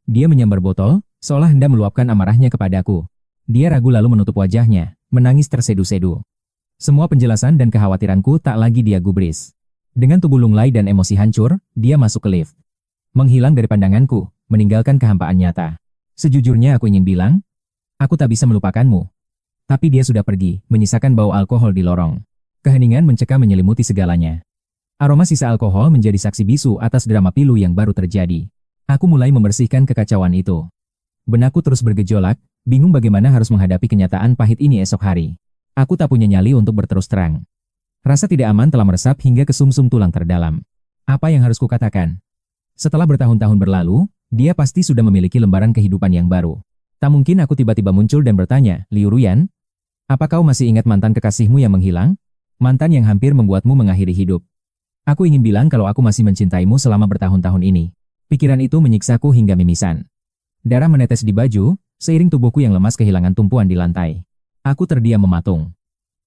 Dia menyambar botol, seolah hendak meluapkan amarahnya kepadaku. Dia ragu lalu menutup wajahnya, menangis tersedu-sedu. Semua penjelasan dan kekhawatiranku tak lagi dia gubris. Dengan tubuh lunglai dan emosi hancur, dia masuk ke lift. Menghilang dari pandanganku, meninggalkan kehampaan nyata. Sejujurnya aku ingin bilang, aku tak bisa melupakanmu. Tapi dia sudah pergi, menyisakan bau alkohol di lorong. Keheningan mencekam menyelimuti segalanya. Aroma sisa alkohol menjadi saksi bisu atas drama pilu yang baru terjadi. Aku mulai membersihkan kekacauan itu. Benakku terus bergejolak, bingung bagaimana harus menghadapi kenyataan pahit ini esok hari. Aku tak punya nyali untuk berterus terang. Rasa tidak aman telah meresap hingga ke sumsum tulang terdalam. Apa yang harus kukatakan? Setelah bertahun-tahun berlalu, dia pasti sudah memiliki lembaran kehidupan yang baru. Tak mungkin aku tiba-tiba muncul dan bertanya, Liu Ruyan, apa kau masih ingat mantan kekasihmu yang menghilang? Mantan yang hampir membuatmu mengakhiri hidup. Aku ingin bilang kalau aku masih mencintaimu selama bertahun-tahun ini. Pikiran itu menyiksaku hingga mimisan. Darah menetes di baju, seiring tubuhku yang lemas kehilangan tumpuan di lantai. Aku terdiam mematung.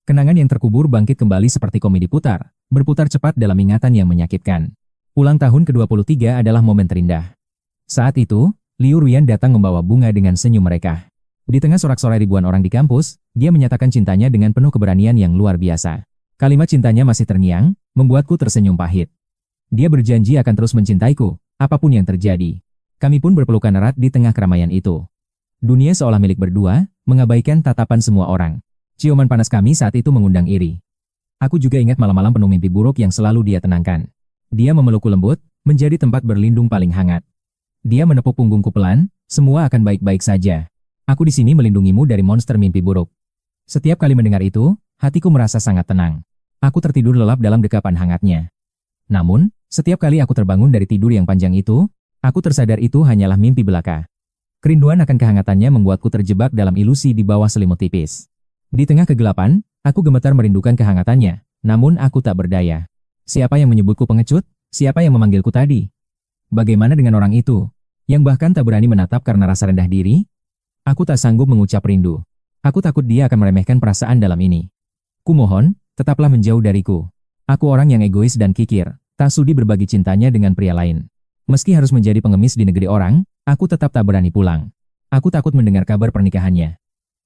Kenangan yang terkubur bangkit kembali seperti komedi putar, berputar cepat dalam ingatan yang menyakitkan. Ulang tahun ke-23 adalah momen terindah. Saat itu, Liu Ruyan datang membawa bunga dengan senyum mereka. Di tengah sorak-sorai ribuan orang di kampus, dia menyatakan cintanya dengan penuh keberanian yang luar biasa. Kalimat cintanya masih terngiang, membuatku tersenyum pahit. Dia berjanji akan terus mencintaiku, apapun yang terjadi. Kami pun berpelukan erat di tengah keramaian itu. Dunia seolah milik berdua, mengabaikan tatapan semua orang. Ciuman panas kami saat itu mengundang iri. Aku juga ingat malam-malam penuh mimpi buruk yang selalu dia tenangkan. Dia memelukku lembut, menjadi tempat berlindung paling hangat. Dia menepuk punggungku pelan, semua akan baik-baik saja. Aku di sini melindungimu dari monster mimpi buruk. Setiap kali mendengar itu, hatiku merasa sangat tenang. Aku tertidur lelap dalam dekapan hangatnya. Namun, setiap kali aku terbangun dari tidur yang panjang itu, aku tersadar itu hanyalah mimpi belaka. Kerinduan akan kehangatannya membuatku terjebak dalam ilusi di bawah selimut tipis. Di tengah kegelapan, aku gemetar merindukan kehangatannya, namun aku tak berdaya. Siapa yang menyebutku pengecut? Siapa yang memanggilku tadi? Bagaimana dengan orang itu, yang bahkan tak berani menatap karena rasa rendah diri? Aku tak sanggup mengucap rindu. Aku takut dia akan meremehkan perasaan dalam ini. Kumohon, tetaplah menjauh dariku. Aku orang yang egois dan kikir, tak sudi berbagi cintanya dengan pria lain. Meski harus menjadi pengemis di negeri orang, aku tetap tak berani pulang. Aku takut mendengar kabar pernikahannya.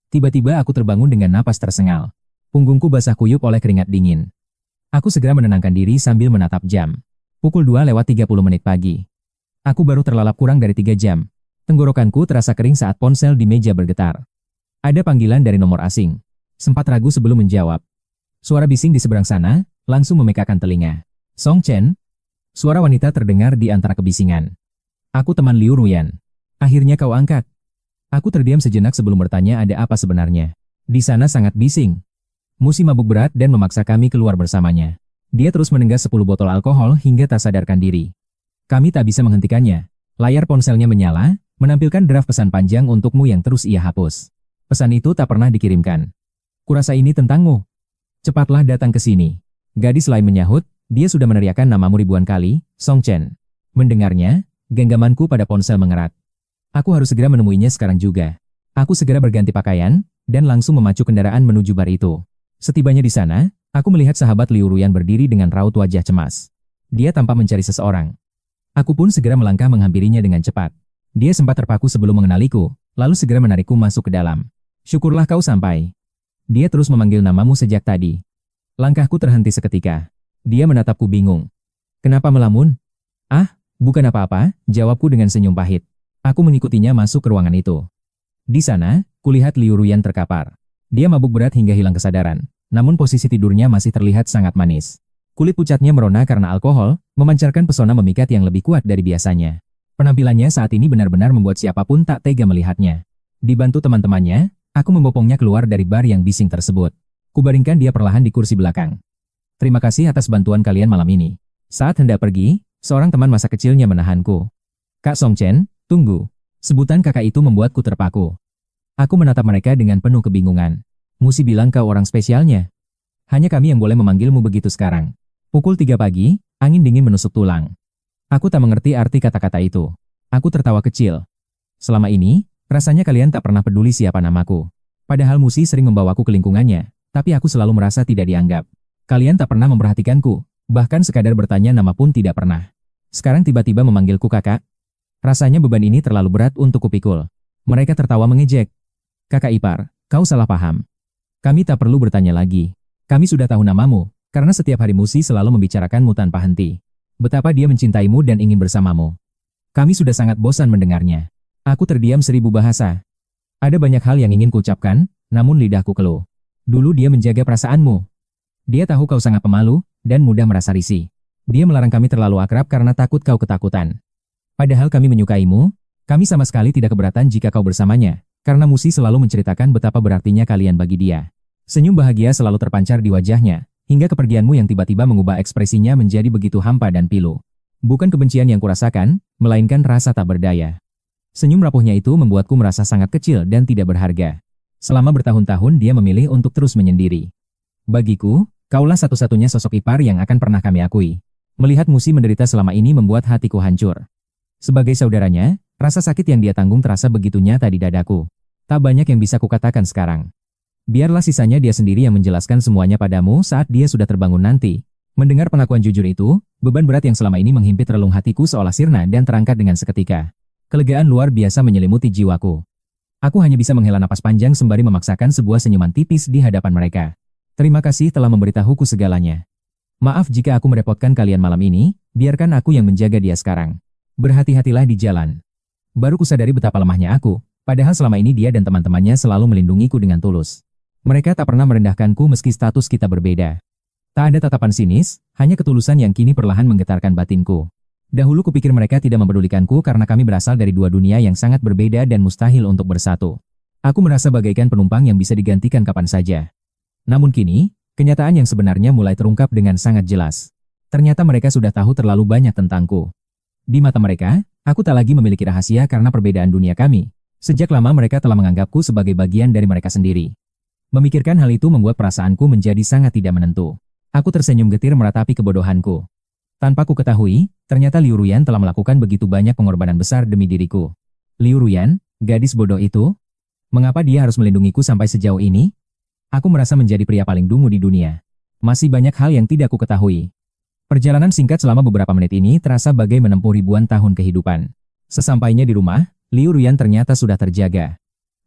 Tiba-tiba aku terbangun dengan napas tersengal. Punggungku basah kuyup oleh keringat dingin. Aku segera menenangkan diri sambil menatap jam. Pukul 2:30 pagi. Aku baru terlalap kurang dari 3 jam. Tenggorokanku terasa kering saat ponsel di meja bergetar. Ada panggilan dari nomor asing. Sempat ragu sebelum menjawab. Suara bising di seberang sana, langsung memekakan telinga. Song Chen? Suara wanita terdengar di antara kebisingan. Aku teman Liu Ruyan. Akhirnya kau angkat. Aku terdiam sejenak sebelum bertanya ada apa sebenarnya. Di sana sangat bising. Musi mabuk berat dan memaksa kami keluar bersamanya. Dia terus menenggak 10 botol alkohol hingga tak sadarkan diri. Kami tak bisa menghentikannya. Layar ponselnya menyala, menampilkan draft pesan panjang untukmu yang terus ia hapus. Pesan itu tak pernah dikirimkan. Kurasa ini tentangmu. Cepatlah datang ke sini. Gadis lain menyahut, dia sudah meneriakkan namamu ribuan kali, Song Chen. Mendengarnya, genggamanku pada ponsel mengerat. Aku harus segera menemuinya sekarang juga. Aku segera berganti pakaian, dan langsung memacu kendaraan menuju bar itu. Setibanya di sana, aku melihat sahabat Liu Ruyan berdiri dengan raut wajah cemas. Dia tampak mencari seseorang. Aku pun segera melangkah menghampirinya dengan cepat. Dia sempat terpaku sebelum mengenaliku, lalu segera menarikku masuk ke dalam. Syukurlah kau sampai. Dia terus memanggil namamu sejak tadi. Langkahku terhenti seketika. Dia menatapku bingung. Kenapa melamun? Ah, bukan apa-apa, jawabku dengan senyum pahit. Aku mengikutinya masuk ke ruangan itu. Di sana, kulihat Liu Ruyan terkapar. Dia mabuk berat hingga hilang kesadaran, namun posisi tidurnya masih terlihat sangat manis. Kulit pucatnya merona karena alkohol, memancarkan pesona memikat yang lebih kuat dari biasanya. Penampilannya saat ini benar-benar membuat siapapun tak tega melihatnya. Dibantu teman-temannya, aku membopongnya keluar dari bar yang bising tersebut. Kubaringkan dia perlahan di kursi belakang. Terima kasih atas bantuan kalian malam ini. Saat hendak pergi, seorang teman masa kecilnya menahanku. Kak Song Chen, tunggu. Sebutan kakak itu membuatku terpaku. Aku menatap mereka dengan penuh kebingungan. Musi bilang kau orang spesialnya. Hanya kami yang boleh memanggilmu begitu sekarang. Pukul 3 pagi, angin dingin menusuk tulang. Aku tak mengerti arti kata-kata itu. Aku tertawa kecil. Selama ini, rasanya kalian tak pernah peduli siapa namaku. Padahal Musi sering membawaku ke lingkungannya, tapi aku selalu merasa tidak dianggap. Kalian tak pernah memperhatikanku, bahkan sekadar bertanya nama pun tidak pernah. Sekarang tiba-tiba memanggilku kakak. Rasanya beban ini terlalu berat untuk kupikul. Mereka tertawa mengejek. Kakak ipar, kau salah paham. Kami tak perlu bertanya lagi. Kami sudah tahu namamu, karena setiap hari Musi selalu membicarakanmu tanpa henti. Betapa dia mencintaimu dan ingin bersamamu. Kami sudah sangat bosan mendengarnya. Aku terdiam 1000 bahasa. Ada banyak hal yang ingin kuucapkan, namun lidahku keluh. Dulu dia menjaga perasaanmu. Dia tahu kau sangat pemalu, dan mudah merasa risih. Dia melarang kami terlalu akrab karena takut kau ketakutan. Padahal kami menyukaimu, kami sama sekali tidak keberatan jika kau bersamanya, karena Musi selalu menceritakan betapa berartinya kalian bagi dia. Senyum bahagia selalu terpancar di wajahnya, hingga kepergianmu yang tiba-tiba mengubah ekspresinya menjadi begitu hampa dan pilu. Bukan kebencian yang kurasakan, melainkan rasa tak berdaya. Senyum rapuhnya itu membuatku merasa sangat kecil dan tidak berharga. Selama bertahun-tahun dia memilih untuk terus menyendiri. Bagiku, kaulah satu-satunya sosok ipar yang akan pernah kami akui. Melihat Musi menderita selama ini membuat hatiku hancur. Sebagai saudaranya, rasa sakit yang dia tanggung terasa begitu nyata di dadaku. Tak banyak yang bisa kukatakan sekarang. Biarlah sisanya dia sendiri yang menjelaskan semuanya padamu saat dia sudah terbangun nanti. Mendengar pengakuan jujur itu, beban berat yang selama ini menghimpit relung hatiku seolah sirna dan terangkat dengan seketika. Kelegaan luar biasa menyelimuti jiwaku. Aku hanya bisa menghela napas panjang sembari memaksakan sebuah senyuman tipis di hadapan mereka. Terima kasih telah memberitahuku segalanya. Maaf jika aku merepotkan kalian malam ini, biarkan aku yang menjaga dia sekarang. Berhati-hatilah di jalan. Baru kusadari betapa lemahnya aku, padahal selama ini dia dan teman-temannya selalu melindungiku dengan tulus. Mereka tak pernah merendahkanku meski status kita berbeda. Tak ada tatapan sinis, hanya ketulusan yang kini perlahan menggetarkan batinku. Dahulu kupikir mereka tidak mempedulikanku karena kami berasal dari dua dunia yang sangat berbeda dan mustahil untuk bersatu. Aku merasa bagaikan penumpang yang bisa digantikan kapan saja. Namun kini, kenyataan yang sebenarnya mulai terungkap dengan sangat jelas. Ternyata mereka sudah tahu terlalu banyak tentangku. Di mata mereka, aku tak lagi memiliki rahasia karena perbedaan dunia kami. Sejak lama mereka telah menganggapku sebagai bagian dari mereka sendiri. Memikirkan hal itu membuat perasaanku menjadi sangat tidak menentu. Aku tersenyum getir meratapi kebodohanku. Tanpa ku ketahui, ternyata Liu Ruyan telah melakukan begitu banyak pengorbanan besar demi diriku. Liu Ruyan, gadis bodoh itu? Mengapa dia harus melindungiku sampai sejauh ini? Aku merasa menjadi pria paling dungu di dunia. Masih banyak hal yang tidak ku ketahui. Perjalanan singkat selama beberapa menit ini terasa bagai menempuh ribuan tahun kehidupan. Sesampainya di rumah, Liu Ruyan ternyata sudah terjaga.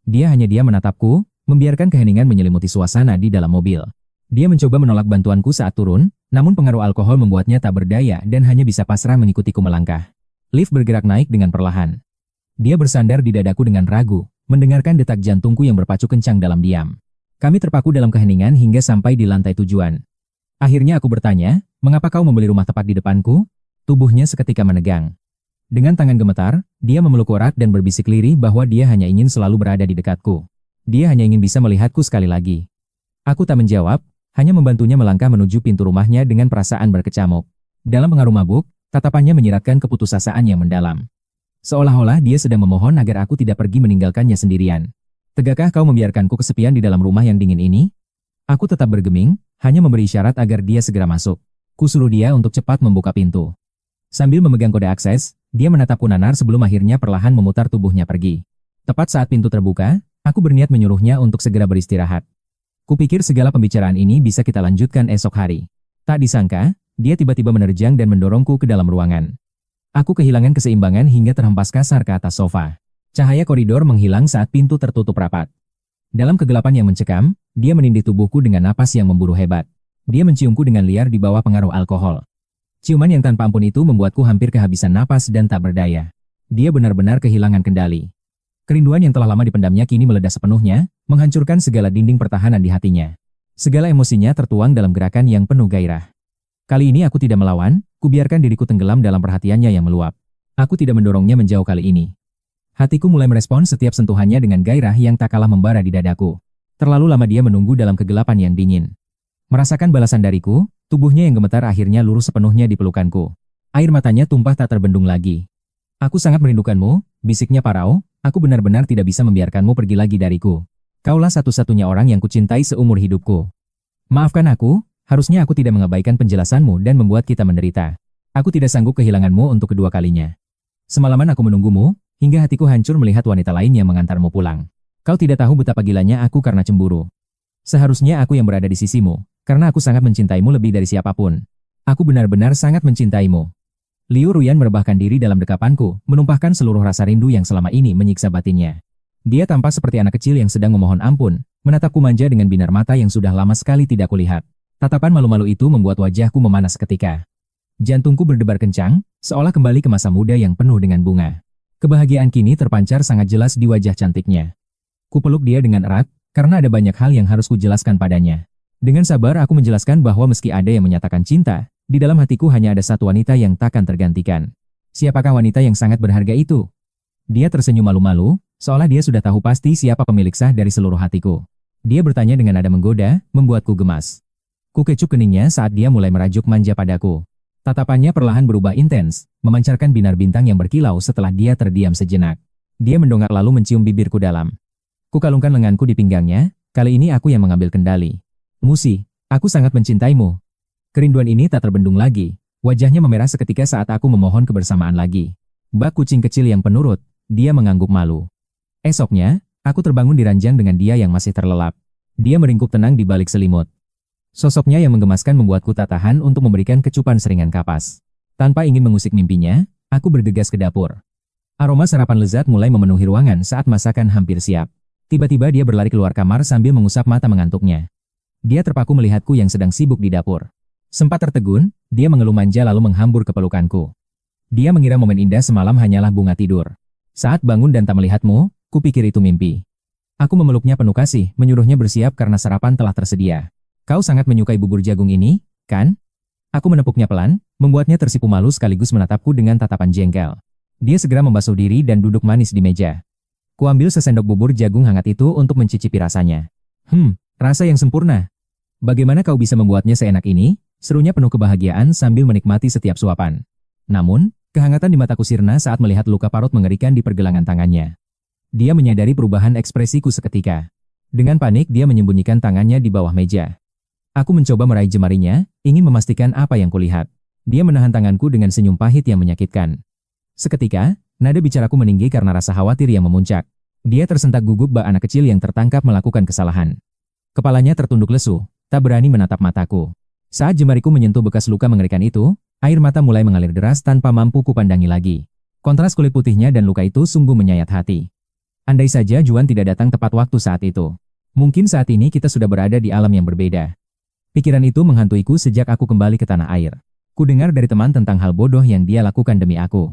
Dia hanya diam menatapku, membiarkan keheningan menyelimuti suasana di dalam mobil. Dia mencoba menolak bantuanku saat turun, namun pengaruh alkohol membuatnya tak berdaya dan hanya bisa pasrah mengikutiku melangkah. Lift bergerak naik dengan perlahan. Dia bersandar di dadaku dengan ragu, mendengarkan detak jantungku yang berpacu kencang dalam diam. Kami terpaku dalam keheningan hingga sampai di lantai tujuan. Akhirnya aku bertanya, mengapa kau membeli rumah tepat di depanku? Tubuhnya seketika menegang. Dengan tangan gemetar, dia memeluk erat dan berbisik lirih bahwa dia hanya ingin selalu berada di dekatku. Dia hanya ingin bisa melihatku sekali lagi. Aku tak menjawab, hanya membantunya melangkah menuju pintu rumahnya dengan perasaan berkecamuk. Dalam pengaruh mabuk, tatapannya menyiratkan keputusasaan yang mendalam. Seolah-olah dia sedang memohon agar aku tidak pergi meninggalkannya sendirian. Tegakkah kau membiarkanku kesepian di dalam rumah yang dingin ini? Aku tetap bergeming, hanya memberi isyarat agar dia segera masuk. Kusuruh dia untuk cepat membuka pintu. Sambil memegang kode akses, dia menatapku nanar sebelum akhirnya perlahan memutar tubuhnya pergi. Tepat saat pintu terbuka, aku berniat menyuruhnya untuk segera beristirahat. Kupikir segala pembicaraan ini bisa kita lanjutkan esok hari. Tak disangka, dia tiba-tiba menerjang dan mendorongku ke dalam ruangan. Aku kehilangan keseimbangan hingga terhempas kasar ke atas sofa. Cahaya koridor menghilang saat pintu tertutup rapat. Dalam kegelapan yang mencekam, dia menindih tubuhku dengan napas yang memburu hebat. Dia menciumku dengan liar di bawah pengaruh alkohol. Ciuman yang tanpa ampun itu membuatku hampir kehabisan napas dan tak berdaya. Dia benar-benar kehilangan kendali. Kerinduan yang telah lama dipendamnya kini meledak sepenuhnya, menghancurkan segala dinding pertahanan di hatinya. Segala emosinya tertuang dalam gerakan yang penuh gairah. Kali ini aku tidak melawan, kubiarkan diriku tenggelam dalam perhatiannya yang meluap. Aku tidak mendorongnya menjauh kali ini. Hatiku mulai merespon setiap sentuhannya dengan gairah yang tak kalah membara di dadaku. Terlalu lama dia menunggu dalam kegelapan yang dingin. Merasakan balasan dariku, tubuhnya yang gemetar akhirnya lurus sepenuhnya di pelukanku. Air matanya tumpah tak terbendung lagi. Aku sangat merindukanmu, bisiknya parau, aku benar-benar tidak bisa membiarkanmu pergi lagi dariku. Kaulah satu-satunya orang yang kucintai seumur hidupku. Maafkan aku, harusnya aku tidak mengabaikan penjelasanmu dan membuat kita menderita. Aku tidak sanggup kehilanganmu untuk kedua kalinya. Semalaman aku menunggumu, hingga hatiku hancur melihat wanita lain yang mengantarmu pulang. Kau tidak tahu betapa gilanya aku karena cemburu. Seharusnya aku yang berada di sisimu, karena aku sangat mencintaimu lebih dari siapapun. Aku benar-benar sangat mencintaimu. Liu Ruyan merebahkan diri dalam dekapanku, menumpahkan seluruh rasa rindu yang selama ini menyiksa batinnya. Dia tampak seperti anak kecil yang sedang memohon ampun, menatapku manja dengan binar mata yang sudah lama sekali tidak kulihat. Tatapan malu-malu itu membuat wajahku memanas seketika. Jantungku berdebar kencang, seolah kembali ke masa muda yang penuh dengan bunga. Kebahagiaan kini terpancar sangat jelas di wajah cantiknya. Kupeluk dia dengan erat, karena ada banyak hal yang harus kujelaskan padanya. Dengan sabar aku menjelaskan bahwa meski ada yang menyatakan cinta, di dalam hatiku hanya ada satu wanita yang takkan tergantikan. Siapakah wanita yang sangat berharga itu? Dia tersenyum malu-malu, seolah dia sudah tahu pasti siapa pemilik sah dari seluruh hatiku. Dia bertanya dengan nada menggoda, membuatku gemas. Ku kecup keningnya saat dia mulai merajuk manja padaku. Tatapannya perlahan berubah intens, memancarkan binar bintang yang berkilau setelah dia terdiam sejenak. Dia mendongak lalu mencium bibirku dalam. Ku kalungkan lenganku di pinggangnya, kali ini aku yang mengambil kendali. Musi, aku sangat mencintaimu. Kerinduan ini tak terbendung lagi, wajahnya memerah seketika saat aku memohon kebersamaan lagi. Bak kucing kecil yang penurut, dia mengangguk malu. Esoknya, aku terbangun di ranjang dengan dia yang masih terlelap. Dia meringkuk tenang di balik selimut. Sosoknya yang menggemaskan membuatku tak tahan untuk memberikan kecupan seringan kapas. Tanpa ingin mengusik mimpinya, aku bergegas ke dapur. Aroma sarapan lezat mulai memenuhi ruangan saat masakan hampir siap. Tiba-tiba dia berlari keluar kamar sambil mengusap mata mengantuknya. Dia terpaku melihatku yang sedang sibuk di dapur. Sempat tertegun, dia mengeluh manja lalu menghambur ke pelukanku. Dia mengira momen indah semalam hanyalah bunga tidur. Saat bangun dan tak melihatmu, kupikir itu mimpi. Aku memeluknya penuh kasih, menyuruhnya bersiap karena sarapan telah tersedia. Kau sangat menyukai bubur jagung ini, kan? Aku menepuknya pelan, membuatnya tersipu malu sekaligus menatapku dengan tatapan jengkel. Dia segera membasuh diri dan duduk manis di meja. Kuambil sesendok bubur jagung hangat itu untuk mencicipi rasanya. Rasa yang sempurna. Bagaimana kau bisa membuatnya seenak ini? Serunya penuh kebahagiaan sambil menikmati setiap suapan. Namun, kehangatan di mataku sirna saat melihat luka parut mengerikan di pergelangan tangannya. Dia menyadari perubahan ekspresiku seketika. Dengan panik dia menyembunyikan tangannya di bawah meja. Aku mencoba meraih jemarinya, ingin memastikan apa yang kulihat. Dia menahan tanganku dengan senyum pahit yang menyakitkan. Seketika, nada bicaraku meninggi karena rasa khawatir yang memuncak. Dia tersentak gugup bak anak kecil yang tertangkap melakukan kesalahan. Kepalanya tertunduk lesu, tak berani menatap mataku. Saat jemariku menyentuh bekas luka mengerikan itu, air mata mulai mengalir deras tanpa mampu kupandangi lagi. Kontras kulit putihnya dan luka itu sungguh menyayat hati. Andai saja Juan tidak datang tepat waktu saat itu. Mungkin saat ini kita sudah berada di alam yang berbeda. Pikiran itu menghantuiku sejak aku kembali ke tanah air. Ku dengar dari teman tentang hal bodoh yang dia lakukan demi aku.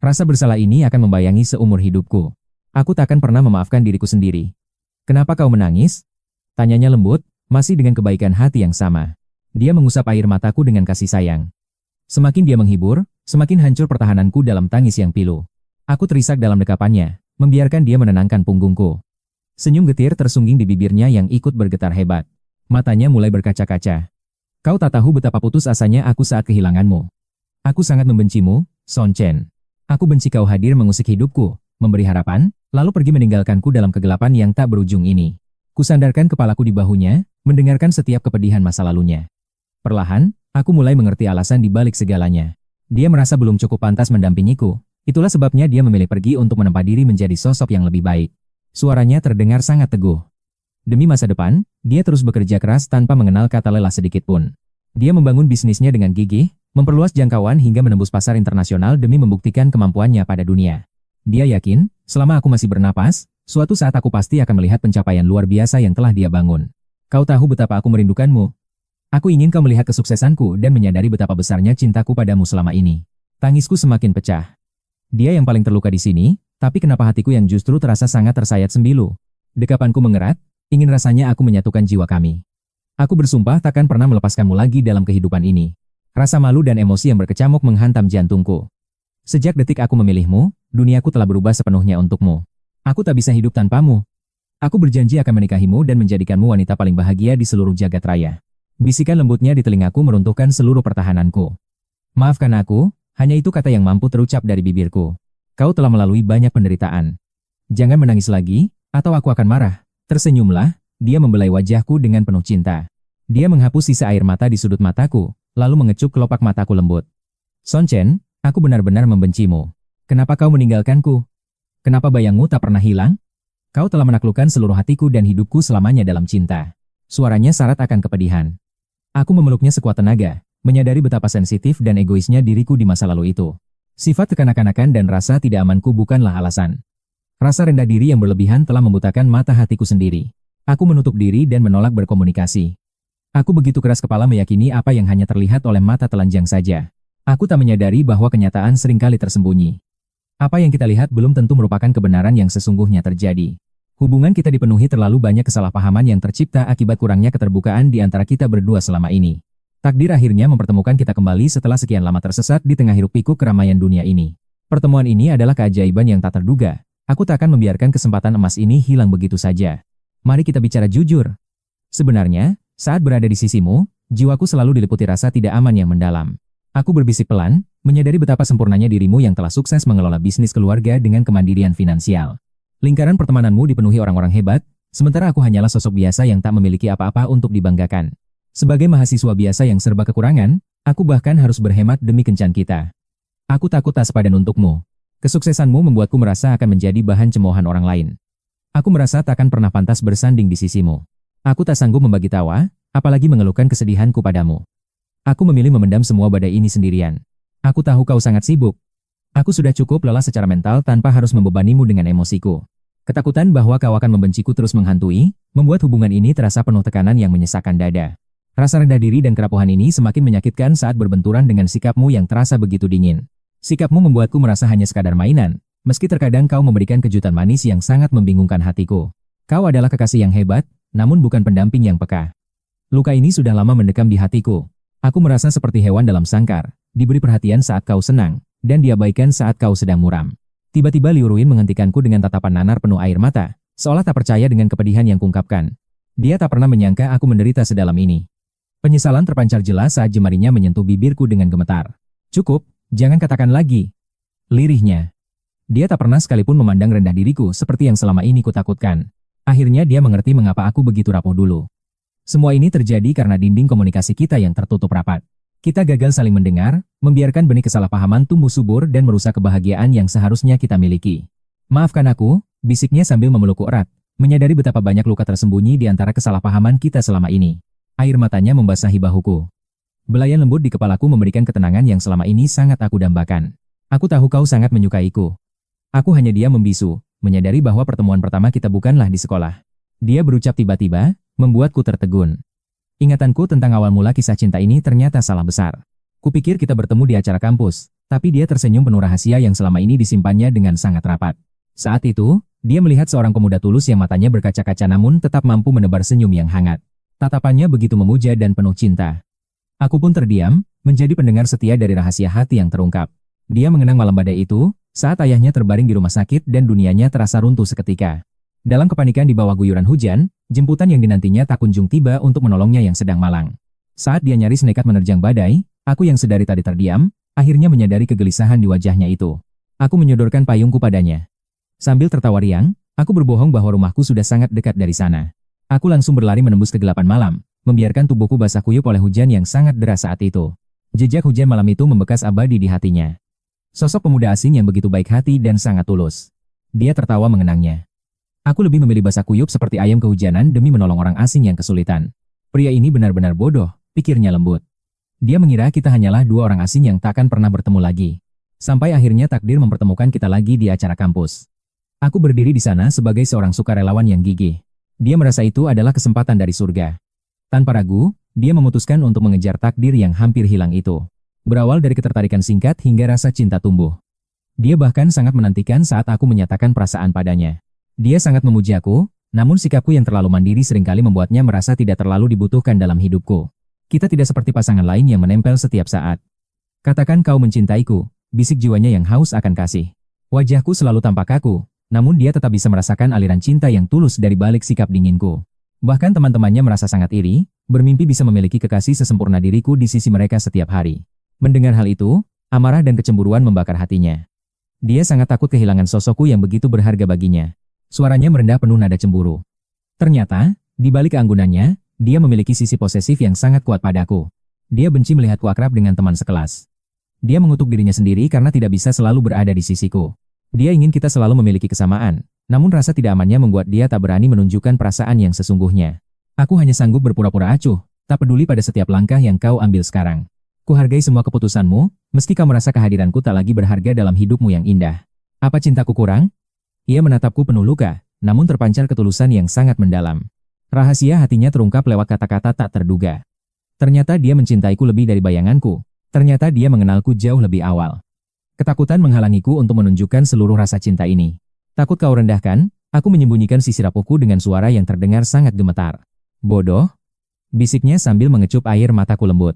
Rasa bersalah ini akan membayangi seumur hidupku. Aku takkan pernah memaafkan diriku sendiri. Kenapa kau menangis? Tanyanya lembut, masih dengan kebaikan hati yang sama. Dia mengusap air mataku dengan kasih sayang. Semakin dia menghibur, semakin hancur pertahananku dalam tangis yang pilu. Aku terisak dalam dekapannya, membiarkan dia menenangkan punggungku. Senyum getir tersungging di bibirnya yang ikut bergetar hebat. Matanya mulai berkaca-kaca. Kau tak tahu betapa putus asanya aku saat kehilanganmu. Aku sangat membencimu, Son Chen. Aku benci kau hadir mengusik hidupku, memberi harapan, lalu pergi meninggalkanku dalam kegelapan yang tak berujung ini. Kusandarkan kepalaku di bahunya, mendengarkan setiap kepedihan masa lalunya. Perlahan, aku mulai mengerti alasan di balik segalanya. Dia merasa belum cukup pantas mendampingiku. Itulah sebabnya dia memilih pergi untuk menempa diri menjadi sosok yang lebih baik. Suaranya terdengar sangat teguh. Demi masa depan, dia terus bekerja keras tanpa mengenal kata lelah sedikit pun. Dia membangun bisnisnya dengan gigih, memperluas jangkauan hingga menembus pasar internasional demi membuktikan kemampuannya pada dunia. Dia yakin, selama aku masih bernapas, suatu saat aku pasti akan melihat pencapaian luar biasa yang telah dia bangun. Kau tahu betapa aku merindukanmu. Aku ingin kau melihat kesuksesanku dan menyadari betapa besarnya cintaku padamu selama ini. Tangisku semakin pecah. Dia yang paling terluka di sini, tapi kenapa hatiku yang justru terasa sangat tersayat sembilu? Dekapanku mengerat, ingin rasanya aku menyatukan jiwa kami. Aku bersumpah takkan pernah melepaskanmu lagi dalam kehidupan ini. Rasa malu dan emosi yang berkecamuk menghantam jantungku. Sejak detik aku memilihmu, duniaku telah berubah sepenuhnya untukmu. Aku tak bisa hidup tanpamu. Aku berjanji akan menikahimu dan menjadikanmu wanita paling bahagia di seluruh jagat raya. Bisikan lembutnya di telingaku meruntuhkan seluruh pertahananku. Maafkan aku, hanya itu kata yang mampu terucap dari bibirku. Kau telah melalui banyak penderitaan. Jangan menangis lagi, atau aku akan marah. Tersenyumlah, dia membelai wajahku dengan penuh cinta. Dia menghapus sisa air mata di sudut mataku, lalu mengecup kelopak mataku lembut. Son Chen, aku benar-benar membencimu. Kenapa kau meninggalkanku? Kenapa bayangmu tak pernah hilang? Kau telah menaklukkan seluruh hatiku dan hidupku selamanya dalam cinta. Suaranya syarat akan kepedihan. Aku memeluknya sekuat tenaga, menyadari betapa sensitif dan egoisnya diriku di masa lalu itu. Sifat kekanak-kanakan dan rasa tidak amanku bukanlah alasan. Rasa rendah diri yang berlebihan telah membutakan mata hatiku sendiri. Aku menutup diri dan menolak berkomunikasi. Aku begitu keras kepala meyakini apa yang hanya terlihat oleh mata telanjang saja. Aku tak menyadari bahwa kenyataan seringkali tersembunyi. Apa yang kita lihat belum tentu merupakan kebenaran yang sesungguhnya terjadi. Hubungan kita dipenuhi terlalu banyak kesalahpahaman yang tercipta akibat kurangnya keterbukaan di antara kita berdua selama ini. Takdir akhirnya mempertemukan kita kembali setelah sekian lama tersesat di tengah hiruk-pikuk keramaian dunia ini. Pertemuan ini adalah keajaiban yang tak terduga. Aku tak akan membiarkan kesempatan emas ini hilang begitu saja. Mari kita bicara jujur. Sebenarnya, saat berada di sisimu, jiwaku selalu diliputi rasa tidak aman yang mendalam. Aku berbisik pelan, menyadari betapa sempurnanya dirimu yang telah sukses mengelola bisnis keluarga dengan kemandirian finansial. Lingkaran pertemananmu dipenuhi orang-orang hebat, sementara aku hanyalah sosok biasa yang tak memiliki apa-apa untuk dibanggakan. Sebagai mahasiswa biasa yang serba kekurangan, aku bahkan harus berhemat demi kencan kita. Aku takut tak sepadan untukmu. Kesuksesanmu membuatku merasa akan menjadi bahan cemoohan orang lain. Aku merasa takkan pernah pantas bersanding di sisimu. Aku tak sanggup membagi tawa, apalagi mengeluhkan kesedihanku padamu. Aku memilih memendam semua badai ini sendirian. Aku tahu kau sangat sibuk. Aku sudah cukup lelah secara mental tanpa harus membebanimu dengan emosiku. Ketakutan bahwa kau akan membenciku terus menghantui, membuat hubungan ini terasa penuh tekanan yang menyesakkan dada. Rasa rendah diri dan kerapuhan ini semakin menyakitkan saat berbenturan dengan sikapmu yang terasa begitu dingin. Sikapmu membuatku merasa hanya sekadar mainan, meski terkadang kau memberikan kejutan manis yang sangat membingungkan hatiku. Kau adalah kekasih yang hebat, namun bukan pendamping yang peka. Luka ini sudah lama mendekam di hatiku. Aku merasa seperti hewan dalam sangkar, diberi perhatian saat kau senang, dan diabaikan saat kau sedang muram. Tiba-tiba Liu Ruin menghentikanku dengan tatapan nanar penuh air mata, seolah tak percaya dengan kepedihan yang kuungkapkan. Dia tak pernah menyangka aku menderita sedalam ini. Penyesalan terpancar jelas saat jemarinya menyentuh bibirku dengan gemetar. Cukup, jangan katakan lagi. Lirihnya. Dia tak pernah sekalipun memandang rendah diriku seperti yang selama ini kutakutkan. Akhirnya dia mengerti mengapa aku begitu rapuh dulu. Semua ini terjadi karena dinding komunikasi kita yang tertutup rapat. Kita gagal saling mendengar, membiarkan benih kesalahpahaman tumbuh subur dan merusak kebahagiaan yang seharusnya kita miliki. Maafkan aku, bisiknya sambil memelukku erat, menyadari betapa banyak luka tersembunyi di antara kesalahpahaman kita selama ini. Air matanya membasahi bahuku. Belayan lembut di kepalaku memberikan ketenangan yang selama ini sangat aku dambakan. Aku tahu kau sangat menyukaiku. Aku hanya diam membisu, menyadari bahwa pertemuan pertama kita bukanlah di sekolah. Dia berucap tiba-tiba, membuatku tertegun. Ingatanku tentang awal mula kisah cinta ini ternyata salah besar. Kupikir kita bertemu di acara kampus, tapi dia tersenyum penuh rahasia yang selama ini disimpannya dengan sangat rapat. Saat itu, dia melihat seorang pemuda tulus yang matanya berkaca-kaca namun tetap mampu menebar senyum yang hangat. Tatapannya begitu memuja dan penuh cinta. Aku pun terdiam, menjadi pendengar setia dari rahasia hati yang terungkap. Dia mengenang malam badai itu, saat ayahnya terbaring di rumah sakit dan dunianya terasa runtuh seketika. Dalam kepanikan di bawah guyuran hujan, jemputan yang dinantinya tak kunjung tiba untuk menolongnya yang sedang malang. Saat dia nyaris nekat menerjang badai, aku yang sedari tadi terdiam, akhirnya menyadari kegelisahan di wajahnya itu. Aku menyodorkan payungku padanya. Sambil tertawa riang, aku berbohong bahwa rumahku sudah sangat dekat dari sana. Aku langsung berlari menembus kegelapan malam, membiarkan tubuhku basah kuyup oleh hujan yang sangat deras saat itu. Jejak hujan malam itu membekas abadi di hatinya. Sosok pemuda asing yang begitu baik hati dan sangat tulus. Dia tertawa mengenangnya. Aku lebih memilih basah kuyup seperti ayam kehujanan demi menolong orang asing yang kesulitan. Pria ini benar-benar bodoh, pikirnya lembut. Dia mengira kita hanyalah dua orang asing yang takkan pernah bertemu lagi. Sampai akhirnya takdir mempertemukan kita lagi di acara kampus. Aku berdiri di sana sebagai seorang sukarelawan yang gigih. Dia merasa itu adalah kesempatan dari surga. Tanpa ragu, dia memutuskan untuk mengejar takdir yang hampir hilang itu. Berawal dari ketertarikan singkat hingga rasa cinta tumbuh. Dia bahkan sangat menantikan saat aku menyatakan perasaan padanya. Dia sangat memuji aku, namun sikapku yang terlalu mandiri seringkali membuatnya merasa tidak terlalu dibutuhkan dalam hidupku. Kita tidak seperti pasangan lain yang menempel setiap saat. Katakan kau mencintaiku, bisik jiwanya yang haus akan kasih. Wajahku selalu tampak kaku, namun dia tetap bisa merasakan aliran cinta yang tulus dari balik sikap dinginku. Bahkan teman-temannya merasa sangat iri, bermimpi bisa memiliki kekasih sesempurna diriku di sisi mereka setiap hari. Mendengar hal itu, amarah dan kecemburuan membakar hatinya. Dia sangat takut kehilangan sosokku yang begitu berharga baginya. Suaranya merendah penuh nada cemburu. Ternyata, di balik keanggunannya, dia memiliki sisi posesif yang sangat kuat padaku. Dia benci melihatku akrab dengan teman sekelas. Dia mengutuk dirinya sendiri karena tidak bisa selalu berada di sisiku. Dia ingin kita selalu memiliki kesamaan, namun rasa tidak amannya membuat dia tak berani menunjukkan perasaan yang sesungguhnya. Aku hanya sanggup berpura-pura acuh, tak peduli pada setiap langkah yang kau ambil sekarang. Kuhargai semua keputusanmu, meski kau merasa kehadiranku tak lagi berharga dalam hidupmu yang indah. Apa cintaku kurang? Ia menatapku penuh luka, namun terpancar ketulusan yang sangat mendalam. Rahasia hatinya terungkap lewat kata-kata tak terduga. Ternyata dia mencintaiku lebih dari bayanganku. Ternyata dia mengenalku jauh lebih awal. Ketakutan menghalangiku untuk menunjukkan seluruh rasa cinta ini. Takut kau rendahkan, aku menyembunyikan sisi rapuhku dengan suara yang terdengar sangat gemetar. Bodoh, bisiknya sambil mengecup air mataku lembut.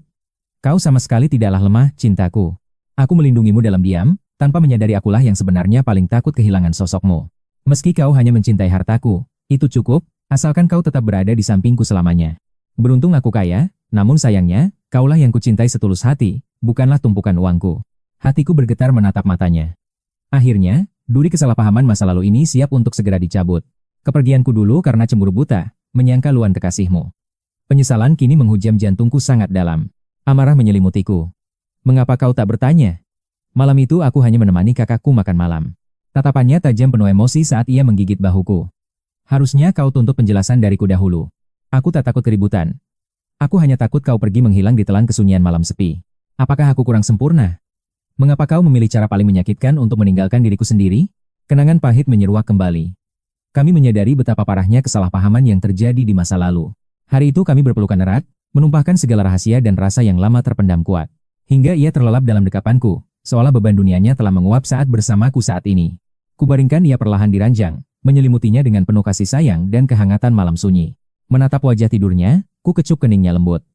Kau sama sekali tidaklah lemah, cintaku. Aku melindungimu dalam diam, tanpa menyadari akulah yang sebenarnya paling takut kehilangan sosokmu. Meski kau hanya mencintai hartaku, itu cukup, asalkan kau tetap berada di sampingku selamanya. Beruntung aku kaya, namun sayangnya, kaulah yang kucintai setulus hati, bukanlah tumpukan uangku. Hatiku bergetar menatap matanya. Akhirnya, duri kesalahpahaman masa lalu ini siap untuk segera dicabut. Kepergianku dulu karena cemburu buta, menyangka luan kekasihmu. Penyesalan kini menghujam jantungku sangat dalam. Amarah menyelimutiku. Mengapa kau tak bertanya? Malam itu aku hanya menemani kakakku makan malam. Tatapannya tajam penuh emosi saat ia menggigit bahuku. Harusnya kau tuntut penjelasan dariku dahulu. Aku tak takut keributan. Aku hanya takut kau pergi menghilang di telan kesunyian malam sepi. Apakah aku kurang sempurna? Mengapa kau memilih cara paling menyakitkan untuk meninggalkan diriku sendiri? Kenangan pahit menyeruak kembali. Kami menyadari betapa parahnya kesalahpahaman yang terjadi di masa lalu. Hari itu kami berpelukan erat, menumpahkan segala rahasia dan rasa yang lama terpendam kuat. Hingga ia terlelap dalam dekapanku, seolah beban dunianya telah menguap saat bersamaku saat ini. Kubaringkan ia perlahan di ranjang, menyelimutinya dengan penuh kasih sayang dan kehangatan malam sunyi. Menatap wajah tidurnya, ku kecup keningnya lembut.